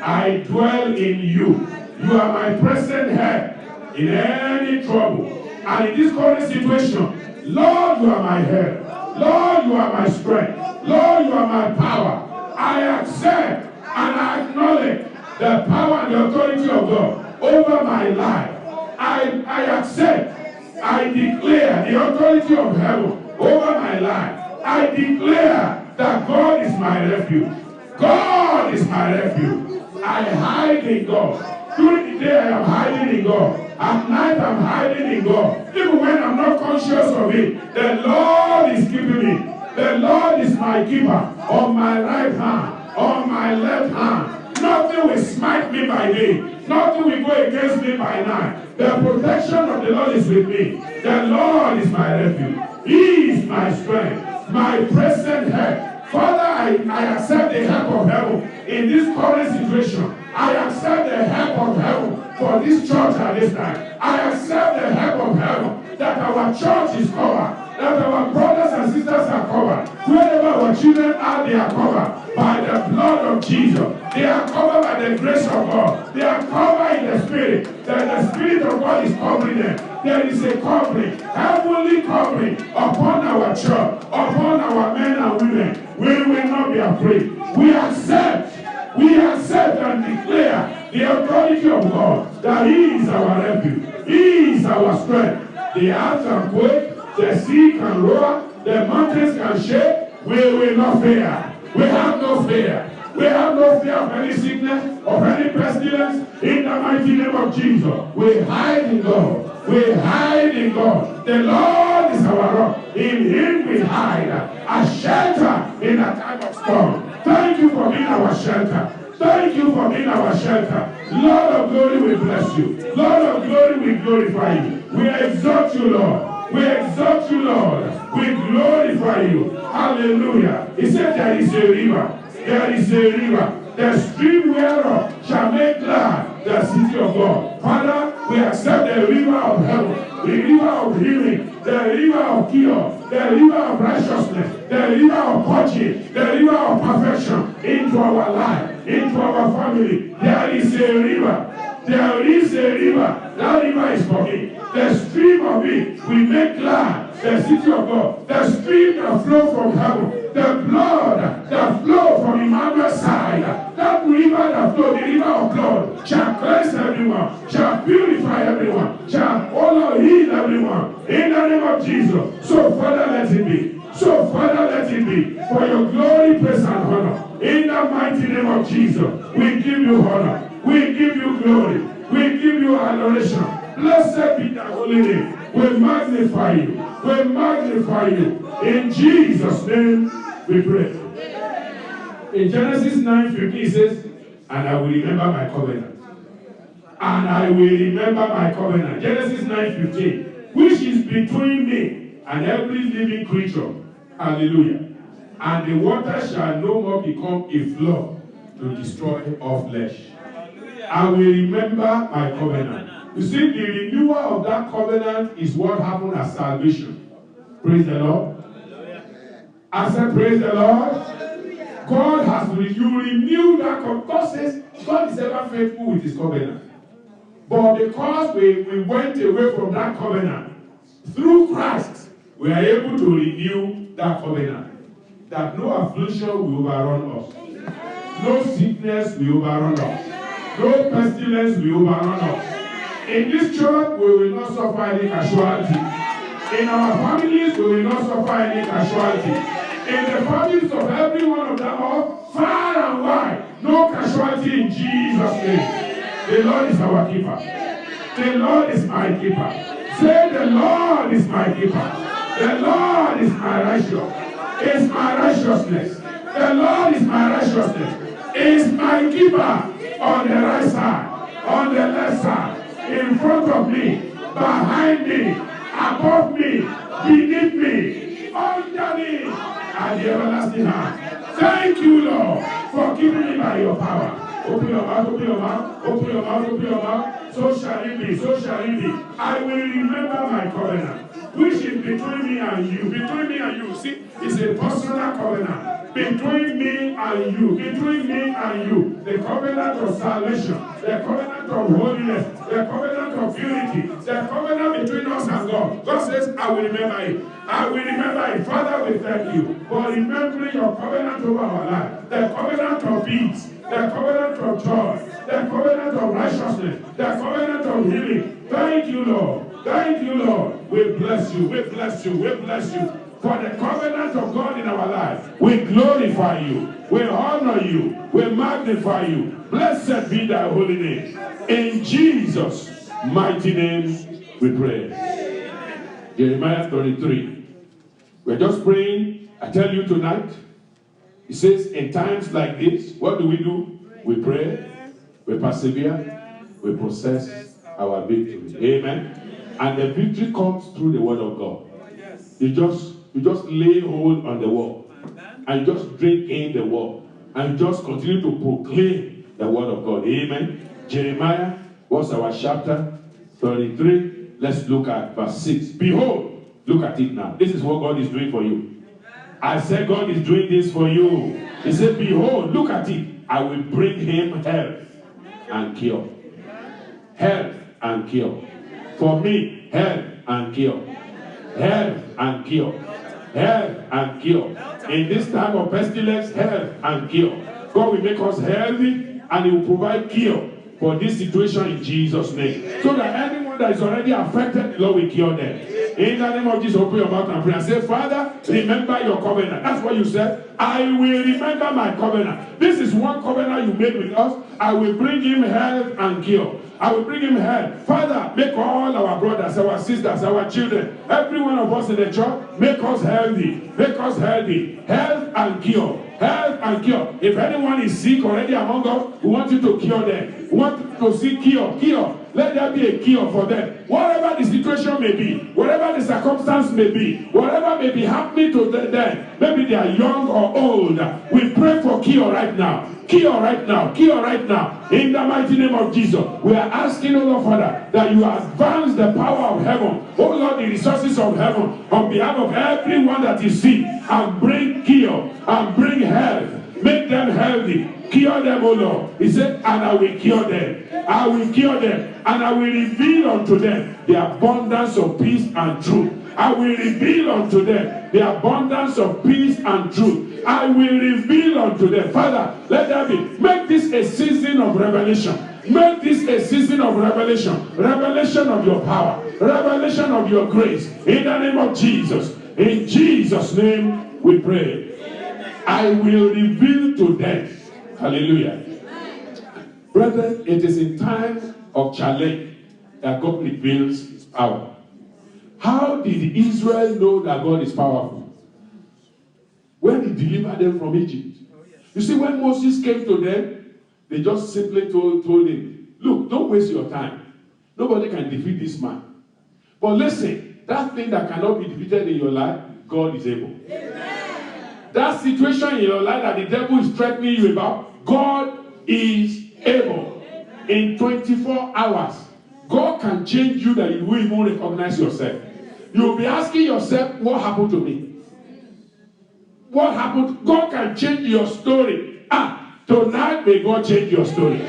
I dwell in you. You are my present help in any trouble. And in this current situation, Lord, you are my help. Lord, you are my strength. Lord, you are my power. I accept and I acknowledge the power and the authority of God over my life. I accept, I declare the authority of heaven over my life. I declare that God is my refuge. God is my refuge. I hide in God. During the day I am hiding in God. At night I'm hiding in God. Even when I'm not conscious of it, the Lord is keeping me. The Lord is my keeper. On my right hand, on my left hand. Nothing will smite me by day. Nothing will go against me by night. The protection of the Lord is with me. The Lord is my refuge. He is my strength, my present help. Father, I accept the help of heaven in this current situation. I accept the help of heaven for this church at this time. I accept the help of heaven that our church is covered, that our brothers and sisters are covered. Wherever our children are, they are covered by the blood of Jesus. They are covered by the grace of God. They are covered in the Spirit. That the Spirit of God is covering them. There is a covering, heavenly covering upon our church, upon our men and women. We will not be afraid. We accept and declare the authority of God that He is our refuge. He is our strength. The earth can quake, the sea can roar, the mountains can shake. We will not fear. We have no fear. We have no fear of any sickness, of any pestilence. In the mighty name of Jesus, we hide in God. We hide in God. The Lord is our rock. In Him we hide. A shelter in a time of storm. Thank you for being our shelter. Thank you for being our shelter. Lord of glory, we bless you. Lord of glory, we glorify you. We exalt you, Lord. We exalt you, Lord. We glorify you. Hallelujah. He said there is a river. There is a river. The stream whereof shall make glad the city of God. Father, we accept the river of heaven, the river of healing, the river of cure, the river of righteousness, the river of purchase, the river of perfection into our life, into our family. There is a river. There is a river. That river is for me. The stream of it will make glad the city of God. The stream that flows from heaven. The blood that flows from Emmanuel's side. That river that flows, the river of blood, shall cleanse everyone, shall purify everyone, shall heal everyone. In the name of Jesus. So Father, let it be. So, Father, let it be for your glory, praise, and honor. In the mighty name of Jesus, we give you honor. We give you glory. We give you adoration. Blessed be the holy name. We magnify you. We magnify you. In Jesus' name, we pray. In Genesis 9:15 it says, and I will remember my covenant. And I will remember my covenant. Genesis 9:15, which is between me and every living creature. Hallelujah. And the water shall no more become a flood to destroy all flesh. I will remember my covenant. You see, the renewal of that covenant is what happened at salvation. Praise the Lord. I said, praise the Lord. God has renewed that covenant. God says God is ever faithful with his covenant. But because we went away from that covenant, through Christ, we are able to renew that covenant. That no affliction will overrun us. No sickness will overrun us. No pestilence will overrun us. In this church, we will not suffer any casualty. In our families, we will not suffer any casualty. In the families of every one of them all, far and wide, no casualty in Jesus' name. The Lord is our keeper. The Lord is my keeper. Say, the Lord is my keeper. The Lord is my righteousness. Is my righteousness. The Lord is my righteousness. Is my keeper on the right side, on the left side, in front of me, behind me, above me, beneath me, under me, and the everlasting hand. Thank you, Lord, for keeping me by your power. Open your mouth, open your mouth, open your mouth, open your mouth. So shall it be, so shall it be. I will remember my covenant, which is between me and you. Between me and you, see, it's a personal covenant. Between me and you, between me and you, the covenant of salvation, the covenant of holiness, the covenant of unity, the covenant between us and God. God says, I will remember it. I will remember it. Father, we thank you for remembering your covenant over our life, the covenant of peace, the covenant of joy, the covenant of righteousness, the covenant of healing. Thank you, Lord. Thank you, Lord. We bless you. We bless you. We bless you. For the covenant of God in our life. We glorify you. We honor you. We magnify you. Blessed be thy holy name. In Jesus' mighty name we pray. Jeremiah 33. We're just praying. I tell you tonight. It says, in times like this, what do? We pray. We persevere. We possess our victory. Amen. And the victory comes through the word of God. You just lay hold on the word and just drink in the word and just continue to proclaim the word of God. Amen. Jeremiah, what's our chapter 33? Let's look at verse 6. Behold, look at it now. This is what God is doing for you. I said God is doing this for you. He said, behold, look at it. I will bring him health and cure. Health and cure. For me, health and cure. Health and cure. Health and cure. In this time of pestilence, health and cure. God will make us healthy and he will provide cure for this situation in Jesus' name. So that anyone that is already affected, the Lord will cure them. In the name of Jesus, open your mouth and pray and say, Father, remember your covenant. That's what you said. I will remember my covenant. This is one covenant you made with us. I will bring him health and cure. I will bring him health. Father, make all our brothers, our sisters, our children, every one of us in the church, make us healthy. Make us healthy. Health and cure. Health and cure. If anyone is sick already among us, we want you to cure them. We want to see cure. Cure. Let there be a cure for them. Whatever the situation may be, whatever the circumstance may be, whatever may be happening to them, maybe they are young or old, we pray for cure right now. Cure right now. Cure right now. In the mighty name of Jesus, we are asking, O Lord Father, that you advance the power of heaven, O Lord, the resources of heaven, on behalf of everyone that is sick, and bring cure, and bring health. Make them healthy. Cure them, O Lord. He said, and I will cure them. I will cure them, and I will reveal unto them the abundance of peace and truth. I will reveal unto them the abundance of peace and truth. I will reveal unto them. Father, let there be. Make this a season of revelation. Make this a season of revelation. Revelation of your power. Revelation of your grace. In the name of Jesus. In Jesus' name we pray. I will reveal to them. Hallelujah. Brethren, it is in time of challenge that God reveals his power. How did Israel know that God is powerful? When he delivered them from Egypt. You see, when Moses came to them, they just simply told him, look, don't waste your time. Nobody can defeat this man. But listen, that thing that cannot be defeated in your life, God is able. Amen. That situation in your life that the devil is threatening you about, God is able. In 24 hours, God can change you that you will even recognize yourself. You'll be asking yourself, what happened to me? What happened? God can change your story. Tonight may God change your story.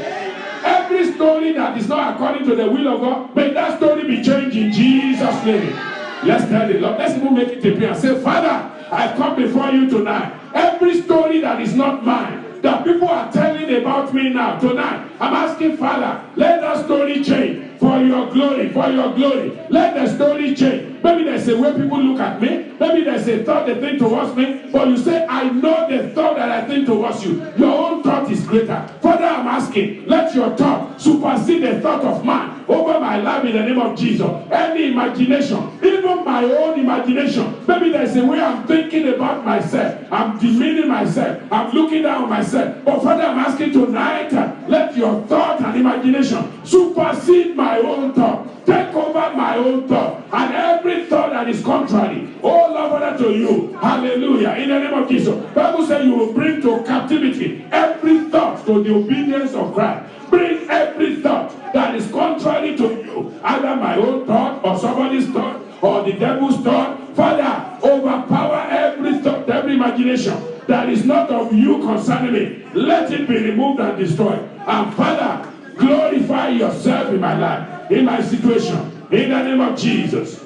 Every story that is not according to the will of God, may that story be changed in Jesus' name. Let's tell the Lord. Let's even make it a prayer. Say, Father, I come before you tonight. Every story that is not mine, that people are telling about me now, tonight, I'm asking, Father, let that story change for your glory, for your glory. Let the story change. Maybe there's a way people look at me. Maybe there's a thought they think towards me. But you say, I know the thought that I think towards you. Your own thought is greater. Father, I'm asking, let your thought supersede the thought of man over my life in the name of Jesus. Any imagination, even my own imagination. Maybe there's a way I'm thinking about myself. I'm demeaning myself. I'm looking down on myself. But Father, I'm asking tonight, let your thought and imagination supersede my own thought. Take over my own thought. And every thought that is contrary, oh Lord, Father, to you. Hallelujah. In the name of Jesus. The Bible says you will bring to captivity every thought to the obedience of Christ. Bring every thought that is contrary to you. Either my own thought or somebody's thought or the devil's thought. Father, overpower every thought, every imagination that is not of you concerning me. Let it be removed and destroyed. And Father, glorify yourself in my life, in my situation, in the name of Jesus.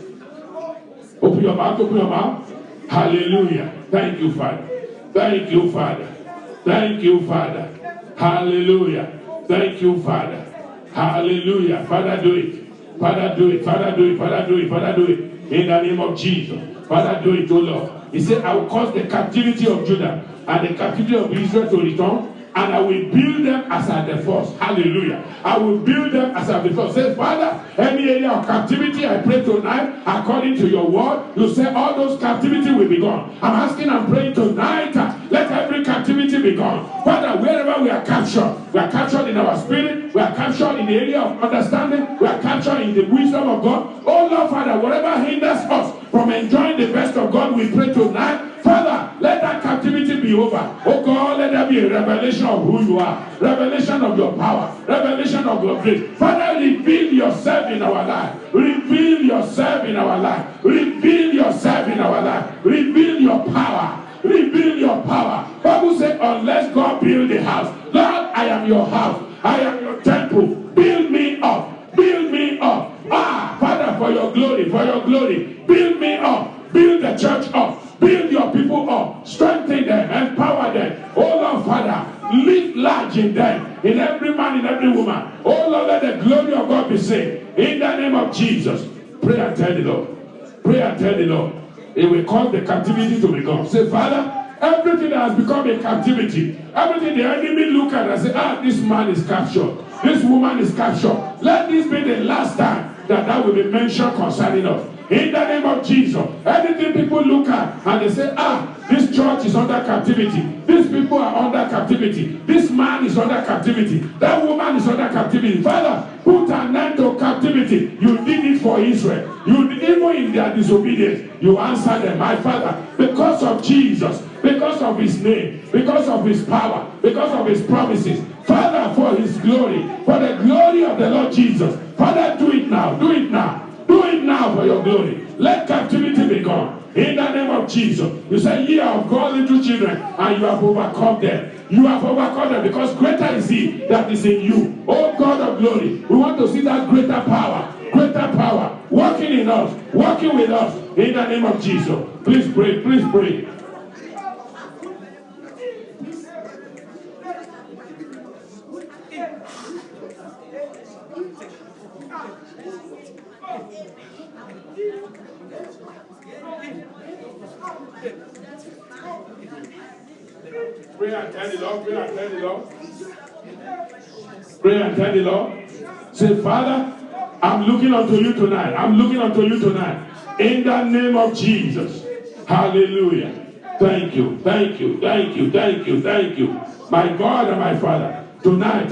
Open your mouth, open your mouth. Hallelujah. Thank you, Father. Thank you, Father. Thank you, Father. Hallelujah. Thank you, Father. Hallelujah. Father, do it. Father, do it. Father, do it. Father, do it. Father, do it. In the name of Jesus. Father, do it, O Lord. He said, I will cause the captivity of Judah and the captivity of Israel to return, and I will build them as at the first. Hallelujah. I will build them as at the first. Say, Father, any area of captivity, I pray tonight, according to your word, you say all those captivity will be gone. I'm asking and praying tonight, let every captivity be gone. Father, wherever we are captured in our spirit, we are captured in the area of understanding, we are captured in the wisdom of God. Oh Lord, Father, whatever hinders us from enjoying the best of God, we pray tonight. Father, let that captivity be over. Oh God, let there be a revelation of who you are, revelation of your power, revelation of your grace. Father, reveal yourself in our life. Reveal yourself in our life. Reveal yourself in our life. Reveal your power. Reveal your power. Bible says, unless God build the house, Lord, I am your house. I am your temple. Build me up. Build me up. Father, for your glory, build me up. Build the church up. Build your people up. Strengthen them. Empower them. Oh Lord, Father, live large in them. In every man, in every woman. Oh Lord, let the glory of God be seen. In the name of Jesus. Pray and tell the Lord. Pray and tell the Lord. It will cause the captivity to be gone. Say, Father, everything that has become a captivity, everything the enemy look at and say, this man is captured. This woman is captured. Let this be the last time that will be mentioned concerning us. In the name of Jesus, anything people look at and they say, this church is under captivity. These people are under captivity. This man is under captivity. That woman is under captivity. Father, put an end to captivity. You did it for Israel. You did, even in their disobedience, you answered them. My Father, because of Jesus, because of his name, because of his power, because of his promises, Father, for his glory, for the glory of the Lord Jesus, Father, do it now. Do it now. Do it now for your glory. Let captivity be gone. In the name of Jesus. You say, ye are of God, little children, and you have overcome them. You have overcome them because greater is he that is in you. Oh God of glory, we want to see that greater power working in us, working with us. In the name of Jesus. Please pray, please pray. Pray and tell the Lord. Pray and tell the Lord. Pray and tell the Lord. Say, Father, I'm looking unto you tonight. I'm looking unto you tonight. In the name of Jesus. Hallelujah. Thank you. Thank you. Thank you. Thank you. Thank you. My God and my Father. Tonight.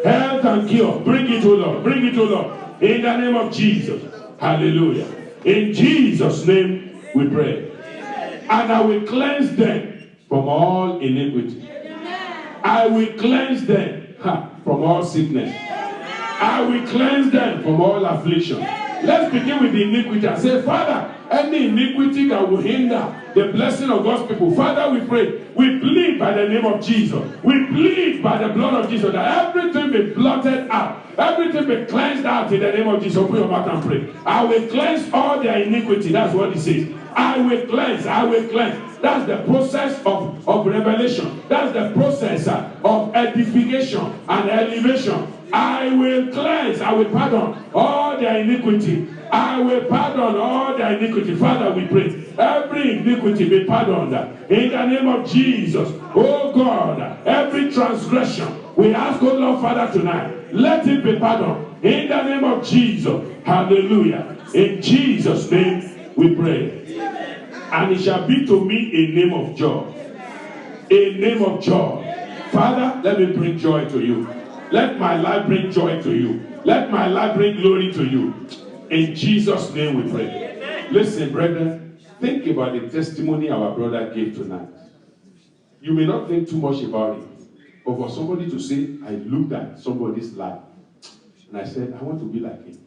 Health and cure. Bring it to Lord. Bring it to Lord. In the name of Jesus. Hallelujah. In Jesus' name we pray. And I will cleanse them from all iniquity. I will cleanse them from all sickness. I will cleanse them from all affliction. Let's begin with the iniquity and say, Father, any iniquity that will hinder the blessing of God's people, Father, we pray. We plead by the name of Jesus. We plead by the blood of Jesus that everything be blotted out. Everything be cleansed out in the name of Jesus. Open your mouth and pray. I will cleanse all their iniquity. That's what he says. I will cleanse. I will cleanse. That's the process of revelation. That's the process of edification and elevation. I will cleanse. I will pardon all their iniquity. I will pardon all their iniquity. Father, we pray. Every iniquity be pardoned in the name of Jesus. Oh God, every transgression, we ask, oh Lord, Father, tonight, let it be pardoned in the name of Jesus. Hallelujah. In Jesus' name we pray. And it shall be to me a name of joy. A name of joy. Father, let me bring joy to you. Let my life bring joy to you. Let my life bring glory to you. In Jesus' name we pray. Listen, brethren, think about the testimony our brother gave tonight. You may not think too much about it, but for somebody to say, I looked at somebody's life and I said, I want to be like him.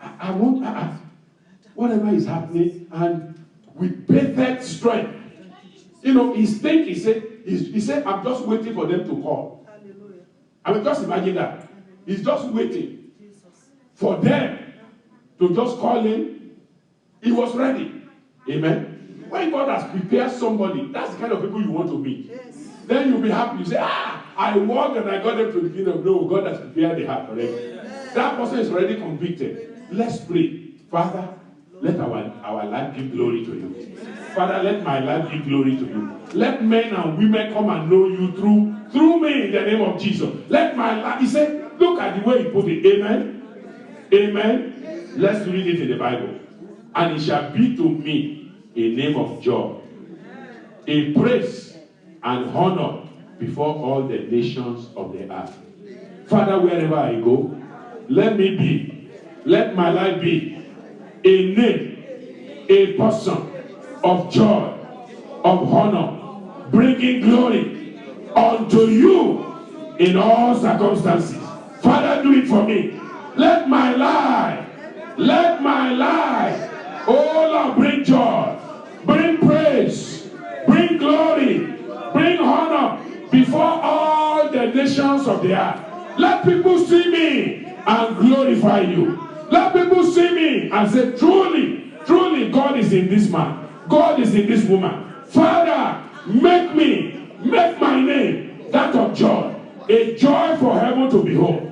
I want, whatever is happening, and with perfect strength. You know, he said, I'm just waiting for them to call. I mean, just imagine that. He's just waiting for them to just call him. He was ready. Amen. When God has prepared somebody, that's the kind of people you want to meet. Then you'll be happy. You say, I walked and I got them to the kingdom. No, God has prepared the heart already. That person is already convicted. Let's pray. Father, let our life give glory to you. Father, let my life give glory to you. Let men and women come and know you through me in the name of Jesus. Let my life, he said, look at the way he put it. Amen. Amen. Let's read it in the Bible. And it shall be to me a name of joy, a praise and honor before all the nations of the earth. Father, wherever I go, let my life be a name, a person of joy, of honor, bringing glory unto you in all circumstances. Father, do it for me. Let my life, oh Lord, bring joy, bring praise, bring glory, bring honor before all the nations of the earth. Let people see me and glorify you. Let people see me and say, truly, truly, God is in this man. God is in this woman. Father, make my name that of joy. A joy for heaven to behold.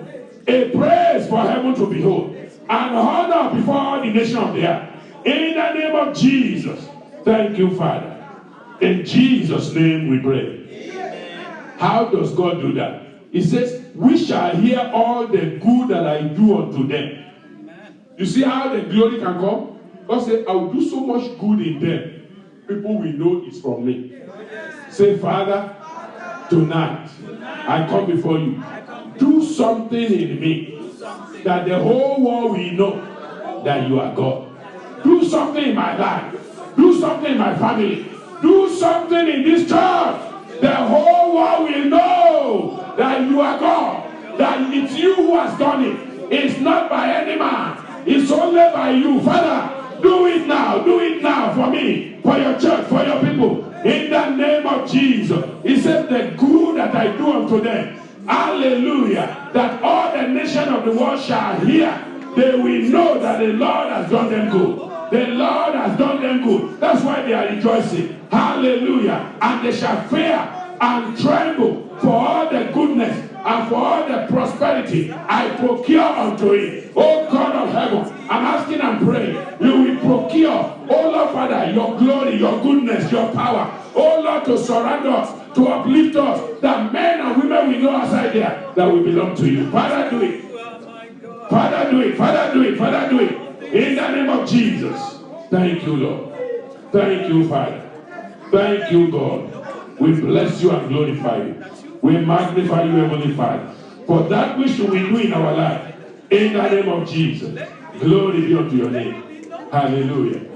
A praise for heaven to behold. And honor before all the nation of the earth. In the name of Jesus. Thank you, Father. In Jesus' name we pray. How does God do that? He says, we shall hear all the good that I do unto them. You see how the glory can come? God said, I will do so much good in them. People will know it's from me. Say, Father, tonight I come before you. Do something in me that the whole world will know that you are God. Do something in my life. Do something in my family. Do something in this church. The whole world will know that you are God. That it's you who has done it. It's not by any man. It's only by you. Father, do it now. Do it now for me, for your church, for your people. In the name of Jesus. He said, the good that I do unto them. Hallelujah. That all the nation of the world shall hear. They will know that the Lord has done them good. The Lord has done them good. That's why they are rejoicing. Hallelujah. And they shall fear and tremble for all the goodness and for all the prosperity I procure unto it. Oh God of heaven, I'm asking and praying. You will procure, oh Lord Father, your glory, your goodness, your power. Oh Lord, to surround us, to uplift us, that men and women we know outside there, that we belong to you. Father, do it. Father, do it. Father, do it. Father, do it. In the name of Jesus. Thank you, Lord. Thank you, Father. Thank you, God. We bless you and glorify you. We magnify you, Heavenly Father, for that which we do in our life. In the name of Jesus. Glory be unto your name. Hallelujah.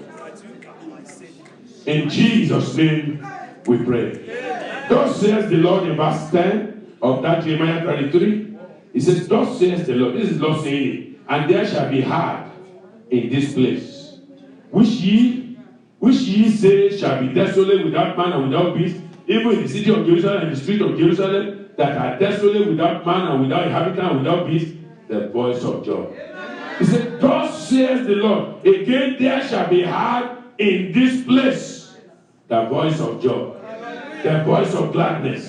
In Jesus' name we pray. Thus says the Lord in verse 10 of that Jeremiah 33. He says, thus says the Lord. This is Lord saying it. And there shall be hard in this place, which ye say shall be desolate without man and without beast, even in the city of Jerusalem and the street of Jerusalem, that are desolate without man and without inhabitant and without beast, the voice of joy. He said, thus says the Lord, again there shall be heard in this place the voice of joy, the voice of gladness,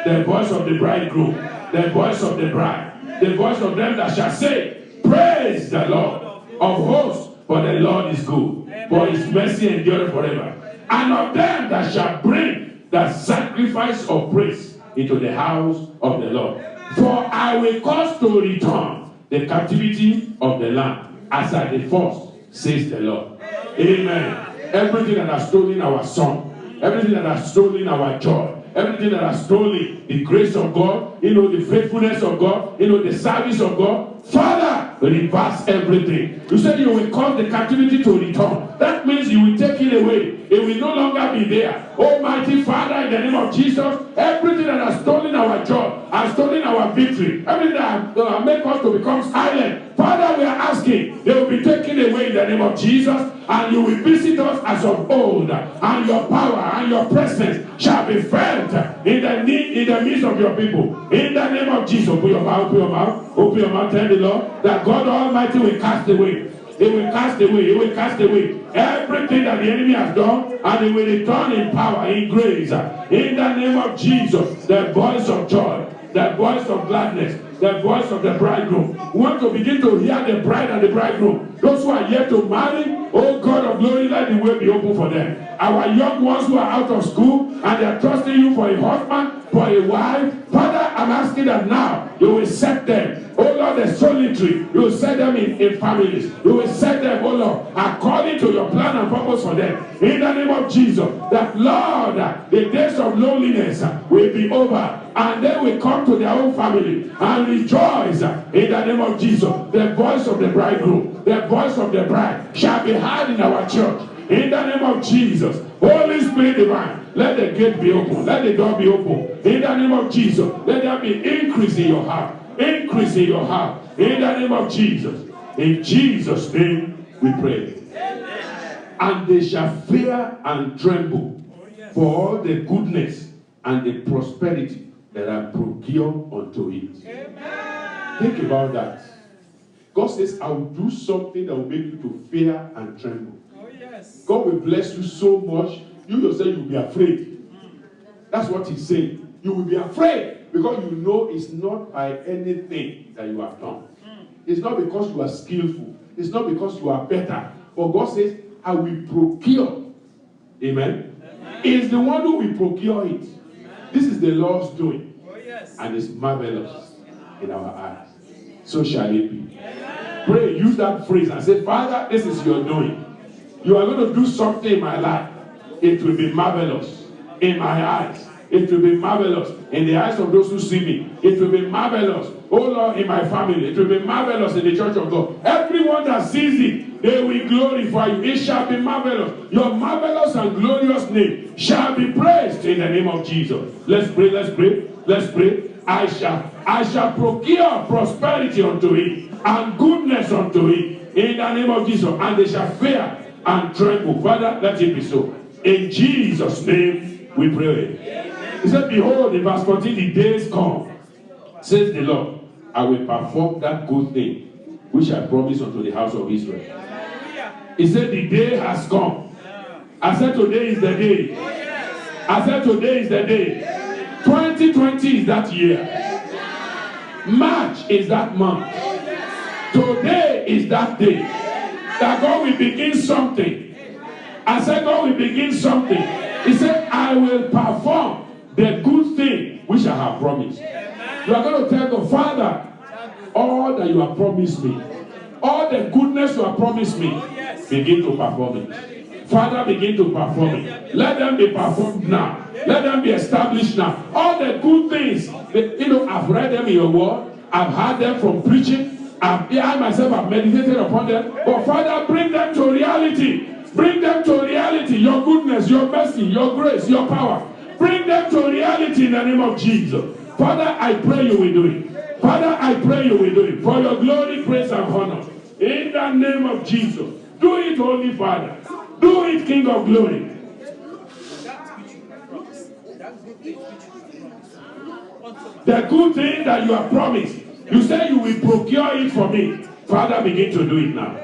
the voice of the bridegroom, the voice of the bride, the voice of them that shall say, praise the Lord of hosts, for the Lord is good, for his mercy endureth forever. And of them that shall bring the sacrifice of praise into the house of the Lord. For I will cause to return the captivity of the land as at the first, says the Lord. Amen. Everything that has stolen our song, everything that has stolen our joy, everything that has stolen the grace of God, the faithfulness of God, the service of God, Father, reverse everything. You said you will cause the captivity to return. That means you will take it away. It will no longer be there. Almighty Father, in the name of Jesus, everything that has stolen our joy, has stolen our victory, everything that has made us to become silent, Father, we are asking, they will be taken away in the name of Jesus, and you will visit us as of old, and your power and your presence shall be felt in the midst of your people. In the name of Jesus, open your mouth, open your mouth, open your mouth, tell the Lord that God Almighty will cast away. He will cast away, he will cast away everything that the enemy has done, and he will return in power, in grace. In the name of Jesus, the voice of joy, the voice of gladness, the voice of the bridegroom. We want to begin to hear the bride and the bridegroom. Those who are yet to marry, oh God of glory, let the way be open for them. Our young ones who are out of school and they are trusting you for a husband, for a wife, Father, I'm asking that now you will set them, oh Lord, the solitary, you will set them in families. You will set them, oh Lord, according to your plan and purpose for them. In the name of Jesus, that Lord, the days of loneliness will be over, and they will come to their own family and rejoice in the name of Jesus. The voice of the bridegroom, the voice of the bride shall be heard in our church. In the name of Jesus, Holy Spirit divine, let the gate be open, let the door be open. In the name of Jesus, let there be increase in your heart, increase in your heart. In the name of Jesus, in Jesus' name we pray. Amen. And they shall fear and tremble for all the goodness and the prosperity that I procure unto it. Amen. Think about that. God says, I will do something that will make you to fear and tremble. Oh, yes. God will bless you so much, you yourself you will be afraid. That's what he's saying. You will be afraid because you know it's not by anything that you have done. It's not because you are skillful. It's not because you are better. But God says, I will procure. Amen? Amen. It's the one who will procure it. Amen. This is the Lord's doing. Oh, yes. And it's marvelous in our eyes. So shall it be. Amen. Pray, use that phrase and say, Father, this is your doing. You are going to do something in my life. It will be marvelous in my eyes. It will be marvelous in the eyes of those who see me. It will be marvelous, oh Lord, in my family. It will be marvelous in the church of God. Everyone that sees it, they will glorify you. It shall be marvelous. Your marvelous and glorious name shall be praised in the name of Jesus. Let's pray, let's pray, let's pray. I shall procure prosperity unto it and goodness unto it in the name of Jesus. And they shall fear and tremble. Father, let it be so. In Jesus' name we pray. Amen. He said, behold, in verse 14, the days come, says the Lord, I will perform that good thing which I promised unto the house of Israel. He said, the day has come. I said, today is the day. I said, today is the day. 2020 is that year. March is that month. Today is that day. That God will begin something I said, God will begin something. He said, I will perform the good thing which I have promised. You are going to tell the Father, all that you have promised me, all the goodness you have promised me, begin to perform it. Father, begin to perform it. Let them be performed now. Let them be established now. All the good things, I've read them in your word. I've heard them from preaching. I myself have meditated upon them. But Father, bring them to reality. Bring them to reality. Your goodness, your mercy, your grace, your power. Bring them to reality in the name of Jesus. Father, I pray you will do it. Father, I pray you will do it. For your glory, praise, and honor. In the name of Jesus. Do it, Holy Father. Do it, King of glory. The good thing that you have promised. You say you will procure it for me. Father, begin to do it now.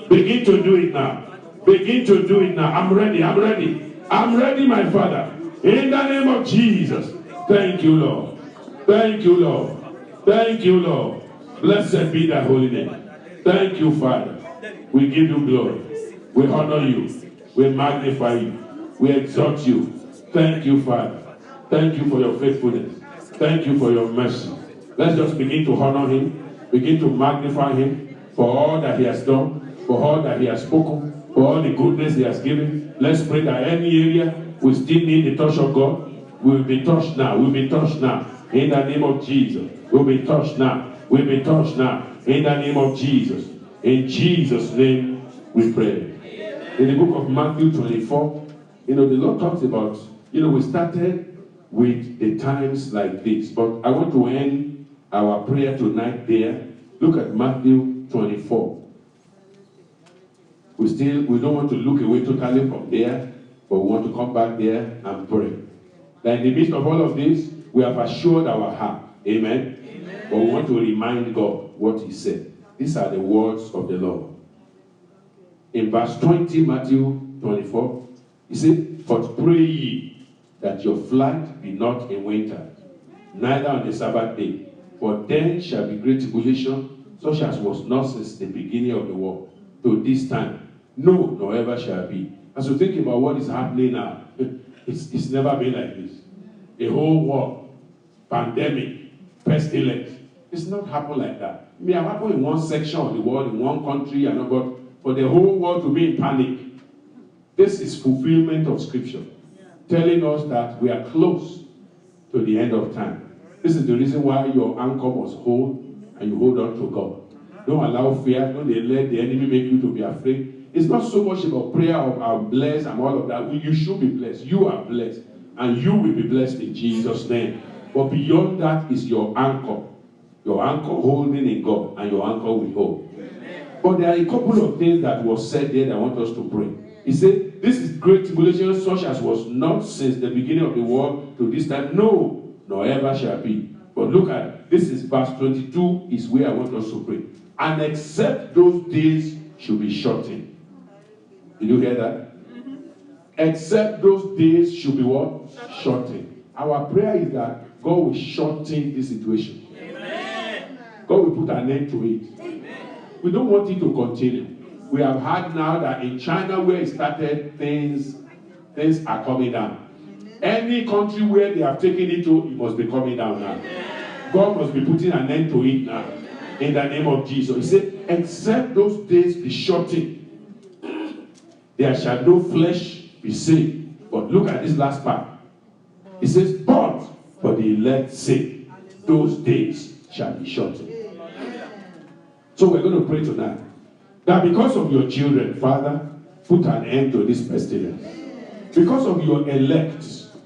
Begin to do it now. Begin to do it now. I'm ready. I'm ready. I'm ready, my Father. In the name of Jesus. Thank you, Lord. Thank you, Lord. Thank you, Lord. Blessed be thy holy name. Thank you, Father. We give you glory. We honor you. We magnify you. We exalt you. Thank you, Father. Thank you for your faithfulness. Thank you for your mercy. Let's just begin to honor him. Begin to magnify him for all that he has done, for all that he has spoken, for all the goodness he has given. Let's pray that any area we still need the touch of God. We'll be touched now. We'll be touched now. In the name of Jesus. We'll be touched now. We'll be touched now. In the name of Jesus. In Jesus' name we pray. In the book of Matthew 24, the Lord talks about, we started with the times like this. But I want to end our prayer tonight there. Look at Matthew 24. We don't want to look away totally from there, but we want to come back there and pray. That in the midst of all of this, we have assured our heart. Amen? Amen. But we want to remind God what he said. These are the words of the Lord. In verse 20, Matthew 24, he said, but pray ye that your flight be not in winter, neither on the Sabbath day, for then shall be great tribulation, such as was not since the beginning of the world to this time, no, nor ever shall be. As you think about what is happening now, it's never been like this. A whole war, pandemic, pestilence. It's not happened like that. It may have happened in one section of the world, in one country, but for the whole world to be in panic. This is fulfillment of scripture, telling us that we are close to the end of time. This is the reason why your anchor must hold, and you hold on to God. Don't allow fear. Don't let the enemy make you to be afraid. It's not so much about prayer of I'm blessed and all of that. You should be blessed. You are blessed. And you will be blessed in Jesus' name. But beyond that is your anchor. Your anchor holding in God, and your anchor will hold. But there are a couple of things that was said there that I want us to pray. He said, this is great tribulation such as was not since the beginning of the world to this time, no, nor ever shall be. But look at, this is verse 22 is where I want us to pray. And except those days should be shortened. Did you hear that? Except those days should be what? Shortened. Our prayer is that God will shorten this situation. Amen. God will put an end to it. Amen. We don't want it to continue. We have heard now that in China where it started, things are coming down. Any country where they have taken it to, it must be coming down now. God must be putting an end to it now. In the name of Jesus. He said, except those days be shortened, there shall no flesh be saved. But look at this last part. It says, but for the elect's sake, those days shall be shortened. So we're going to pray tonight that because of your children, Father, put an end to this pestilence. Because of your elect,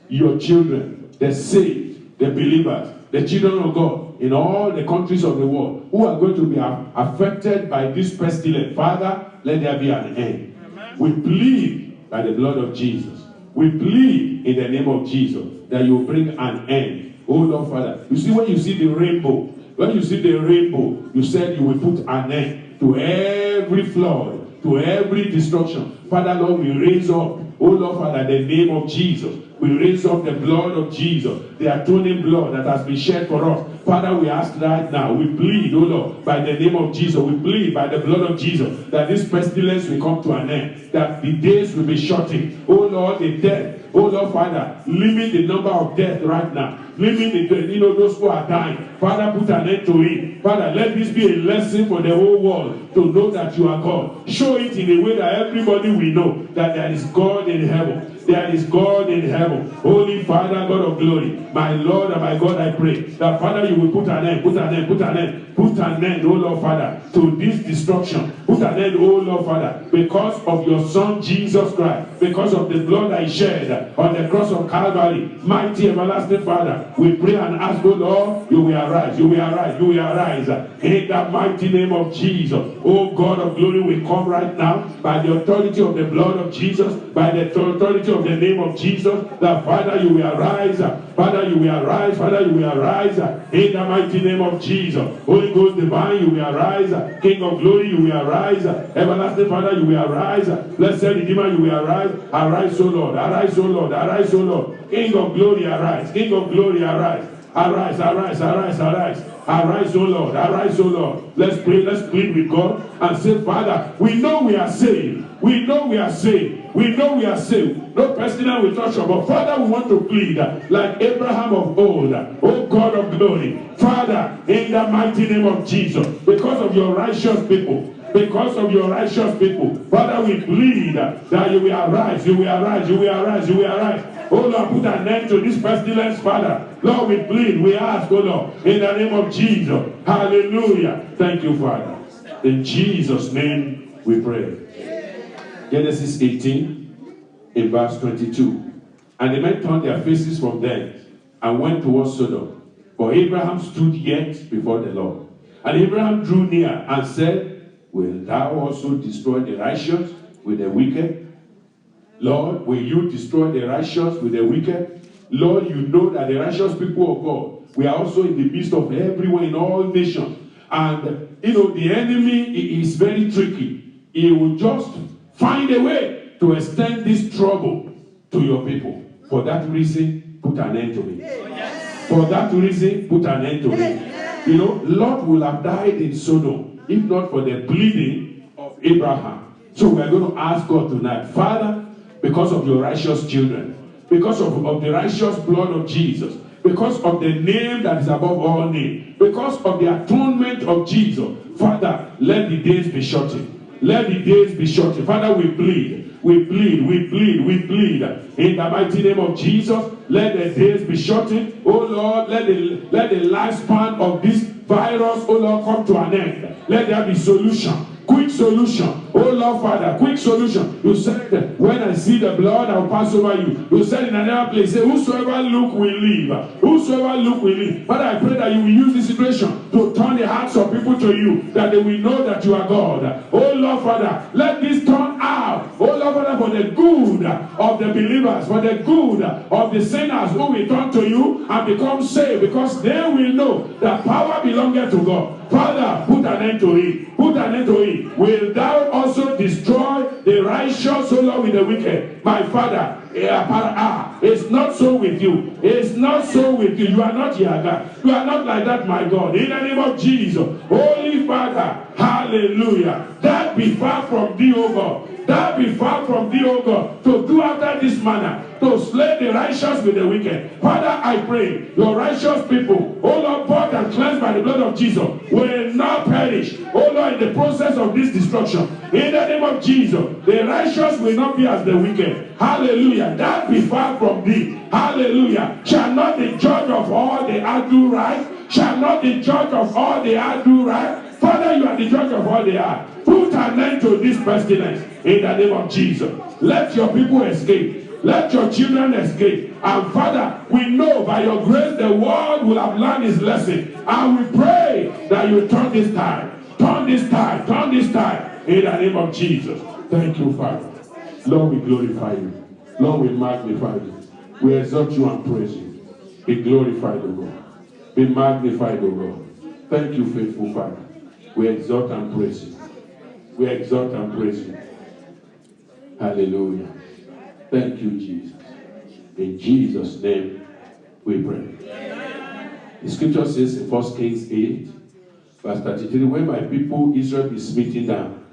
your children, the saved, the believers, the children of God in all the countries of the world who are going to be affected by this pestilence, Father, let there be an end. Amen. We plead by the blood of Jesus. We plead in the name of Jesus that you bring an end. Oh Lord, Father, you see when you see the rainbow, you said you will put an end to every flood, to every destruction. Father, Lord, we raise up, oh Lord, Father, the name of Jesus. We We raise up the blood of Jesus, the atoning blood that has been shed for us. Father, we ask right now, we plead, oh Lord, by the name of Jesus, we plead by the blood of Jesus, that this pestilence will come to an end, that the days will be shortened. Oh Lord, the death, oh Lord, Father, limit the number of deaths right now. Limit the, those who are dying. Father, put an end to it. Father, let this be a lesson for the whole world to know that you are God. Show it in a way that everybody will know that there is God in heaven. There is God in heaven. Holy Father, God of glory, my Lord and my God, I pray that, Father, you will put an end, put an end, oh Lord, Father, to this destruction. Put an end, oh Lord, Father, because of your Son, Jesus Christ, because of the blood I shed on the cross of Calvary. Mighty everlasting Father, we pray and ask, oh Lord, you will arise, you will arise, you will arise. In the mighty name of Jesus, oh God of glory, we come right now by the authority of the blood of Jesus, by the authority of the name of Jesus, that Father, you will arise, Father, you will arise, Father, you will arise, in the mighty name of Jesus. Holy Ghost divine, you will arise, King of glory, you will arise, everlasting Father, you will arise, blessed Redeemer, you will arise. Arise, O Lord, arise, O Lord, arise, O Lord, King of glory, arise, King of glory, arise. Arise, arise, arise, arise. Arise, O Lord, arise, O Lord. Let's pray, let's plead with God and say, Father, we know we are saved. We know we are saved. We know we are saved. No pestilence will touch us. But Father, we want to plead like Abraham of old. Oh God of glory. Father, in the mighty name of Jesus, because of your righteous people, because of your righteous people, Father, we plead that you will arise, you will arise, you will arise, you will arise. Oh Lord, put an end to this pestilence, Father. Lord, we plead, we ask, oh Lord, in the name of Jesus. Hallelujah. Thank you, Father. In Jesus' name we pray. Genesis 18, in verse 22. And the men turned their faces from them and went towards Sodom. For Abraham stood yet before the Lord. And Abraham drew near and said, will thou also destroy the righteous with the wicked? Lord, will you destroy the righteous with the wicked? Lord, you know that the righteous people of God, we are also in the midst of everyone in all nations. And, the enemy is very tricky. He will just find a way to extend this trouble to your people. For that reason, put an end to it. For that reason, put an end to it. Lot will have died in Sodom if not for the pleading of Abraham. So we are going to ask God tonight, Father, because of your righteous children, because of the righteous blood of Jesus, because of the name that is above all names, because of the atonement of Jesus, Father, let the days be shortened. Let the days be shortened. Father, we plead, we plead, we plead, we plead. In the mighty name of Jesus, let the days be shortened. Oh Lord, let the lifespan of this virus, oh Lord, come to an end. Let there be solution. Quick solution. Oh Lord Father, quick solution. You said, when I see the blood, I will pass over you. You said in another place, say, whosoever look will live. Whosoever look will live. Father, I pray that you will use this situation to turn the hearts of people to you, that they will know that you are God. Oh Lord Father, let this turn out. Oh Lord Father, for the good of the believers, for the good of the sinners who will turn to you and become saved, because they will know that power belongeth to God. Father, put an end to it. Put an end to it. Will thou also destroy the righteous, O Lord, with the wicked? My Father, it's not so with you. It's not so with you. You are not Yaga. You are not like that, my God. In the name of Jesus. Holy Father, hallelujah. That be far from thee, O God. That be far from thee, O God, to do after this manner, to slay the righteous with the wicked. Father, I pray, your righteous people, O Lord, bought and cleansed by the blood of Jesus, will not perish, O Lord, in the process of this destruction. In the name of Jesus, the righteous will not be as the wicked. Hallelujah. That be far from thee. Hallelujah. Shall not the judge of all the earth do right? Shall not the judge of all the earth do right? Father, you are the judge of all the earth. Put an end to this pestilence in the name of Jesus. Let your people escape. Let your children escape. And Father, we know by your grace the world will have learned his lesson. And we pray that you turn this time. Turn this time. Turn this time in the name of Jesus. Thank you, Father. Lord, we glorify you. Lord, we magnify you. We exalt you and praise you. Be glorified, O God. Be magnified, O God. Thank you, faithful Father. We exalt and praise you. We exalt and praise you. Hallelujah. Thank you, Jesus. In Jesus' name we pray. The scripture says in 1 Kings 8, verse 33, when my people Israel is smitten down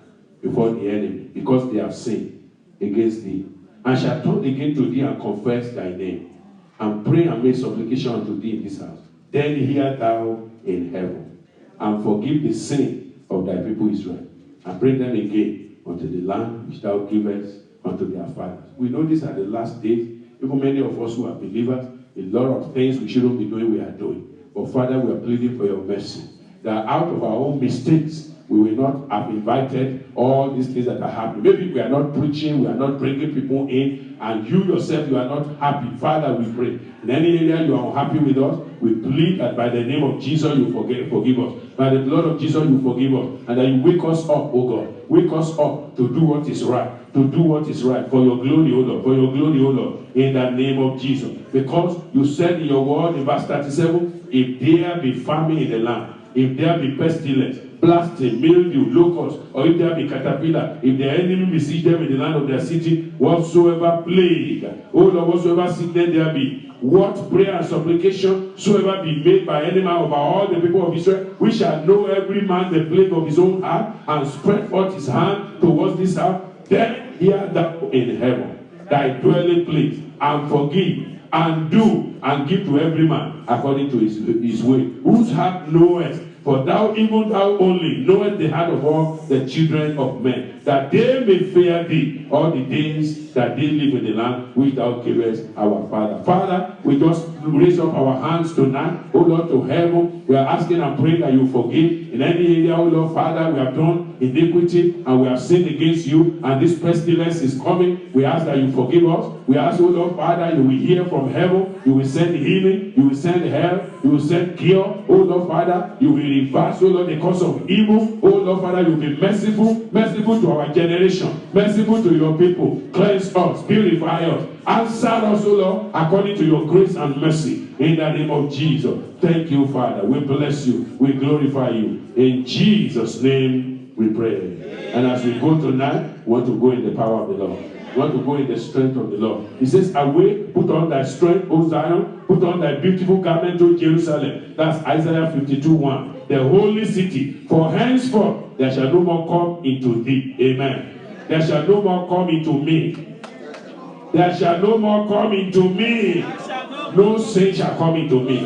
before the enemy, because they have sinned against thee, and shall turn again to thee and confess thy name, and pray and make supplication unto thee in this house, then hear thou in heaven, and forgive the sin of thy people Israel, and bring them again unto the land which thou givest unto their fathers. We know these are the last days. Even many of us who are believers, a lot of things we shouldn't be doing, we are doing. But Father, we are pleading for your mercy, that out of our own mistakes, we will not have invited all these things that are happening. Maybe we are not preaching, we are not bringing people in, and you yourself, you are not happy. Father, we pray. In any area you are unhappy with us, we plead that by the name of Jesus, you forgive us. By the blood of Jesus, you forgive us. And that you wake us up, oh God. Wake us up to do what is right. To do what is right for your glory, O Lord. For your glory, O Lord. In the name of Jesus. Because you said in your word in verse 37, if there be famine in the land, if there be pestilence, blasting, mildew, locust, or if there be caterpillar, if the enemy besiege them in the land of their city, whatsoever plague, O Lord, whatsoever sickness there be, what prayer and supplication soever be made by any man over all the people of Israel, we shall know every man the plague of his own heart, and spread forth his hand towards this house. Then hear thou in heaven thy dwelling place, and forgive, and do, and give to every man according to his way, whose heart knoweth. For thou, even thou only, knowest the heart of all the children of men, that they may fear thee all the days that they live in the land which thou givest our Father. Father, we just raise up our hands tonight, O Lord, to heaven. We are asking and praying that you forgive in any area, O Lord, Father, we have done iniquity and we have sinned against you, and this pestilence is coming. We ask that you forgive us. We ask, O Lord, Father, you will hear from heaven, you will send healing, you will send help, you will send cure. O Lord, Father, you will reverse, O Lord, the cause of evil. O Lord, Father, you will be merciful, merciful to our generation, merciful to your people. Cleanse us, purify us, answer us, O Lord, according to your grace and mercy. In the name of Jesus. Thank you, Father. We bless you. We glorify you. In Jesus' name we pray. And as we go tonight, we want to go in the power of the Lord. We want to go in the strength of the Lord. He says, awake, put on thy strength, O Zion, put on thy beautiful garment, O Jerusalem. That's Isaiah 52:1. The holy city. For henceforth there shall no more come into thee. Amen. There shall no more come into me. There shall no more come into me. No sin shall come into me.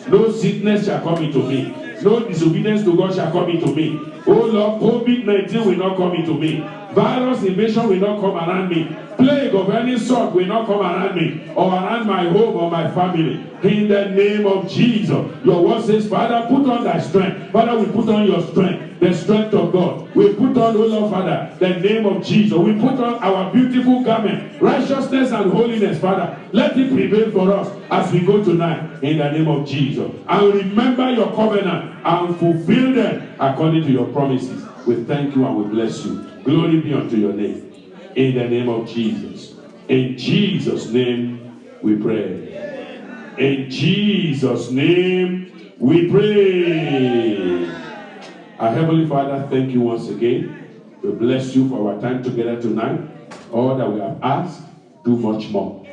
No sickness shall come into me. No disobedience to God shall come into me. Oh Lord, COVID-19 will not come into me. Virus invasion will not come around me. Plague of any sort will not come around me or around my home or my family. In the name of Jesus. Your word says, Father, put on thy strength. Father, we put on your strength, the strength of God. We put on, oh Lord, Father, the name of Jesus. We put on our beautiful garment, righteousness and holiness, Father. Let it prevail for us as we go tonight in the name of Jesus. And remember your covenant and fulfill them according to your promises. We thank you and we bless you. Glory be unto your name. In the name of Jesus. In Jesus' name we pray. In Jesus' name we pray. Our Heavenly Father, thank you once again. We bless you for our time together tonight. All that we have asked, do much more.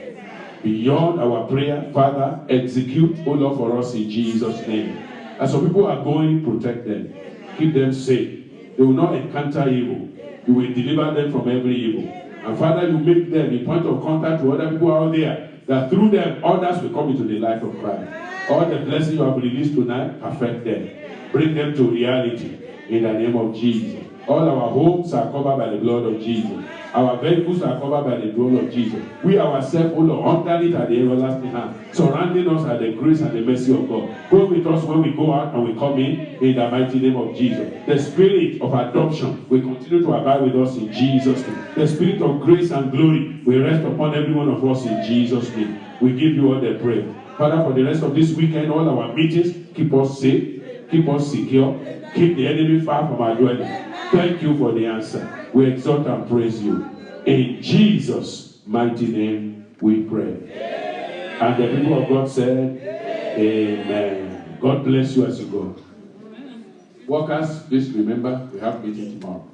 Beyond our prayer, Father, execute, O Lord, for us in Jesus' name. As some people are going, protect them. Keep them safe. They will not encounter evil. You will deliver them from every evil. And Father, you make them a point of contact to other people out there, that through them, others will come into the life of Christ. All the blessings you have released tonight, perfect them. Bring them to reality in the name of Jesus. All our homes are covered by the blood of Jesus. Our vehicles are covered by the blood of Jesus. We ourselves, O Lord, under it at the everlasting hand, surrounding us at the grace and the mercy of God. Go with us when we go out and we come in the mighty name of Jesus. The spirit of adoption will continue to abide with us in Jesus' name. The spirit of grace and glory will rest upon every one of us in Jesus' name. We give you all the praise. Father, for the rest of this weekend, all our meetings, keep us safe, keep us secure, keep the enemy far from our dwelling. Thank you for the answer. We exalt and praise you. In Jesus' mighty name we pray. And the people of God said, Amen. God bless you as you go. Workers, please remember, we have meeting tomorrow.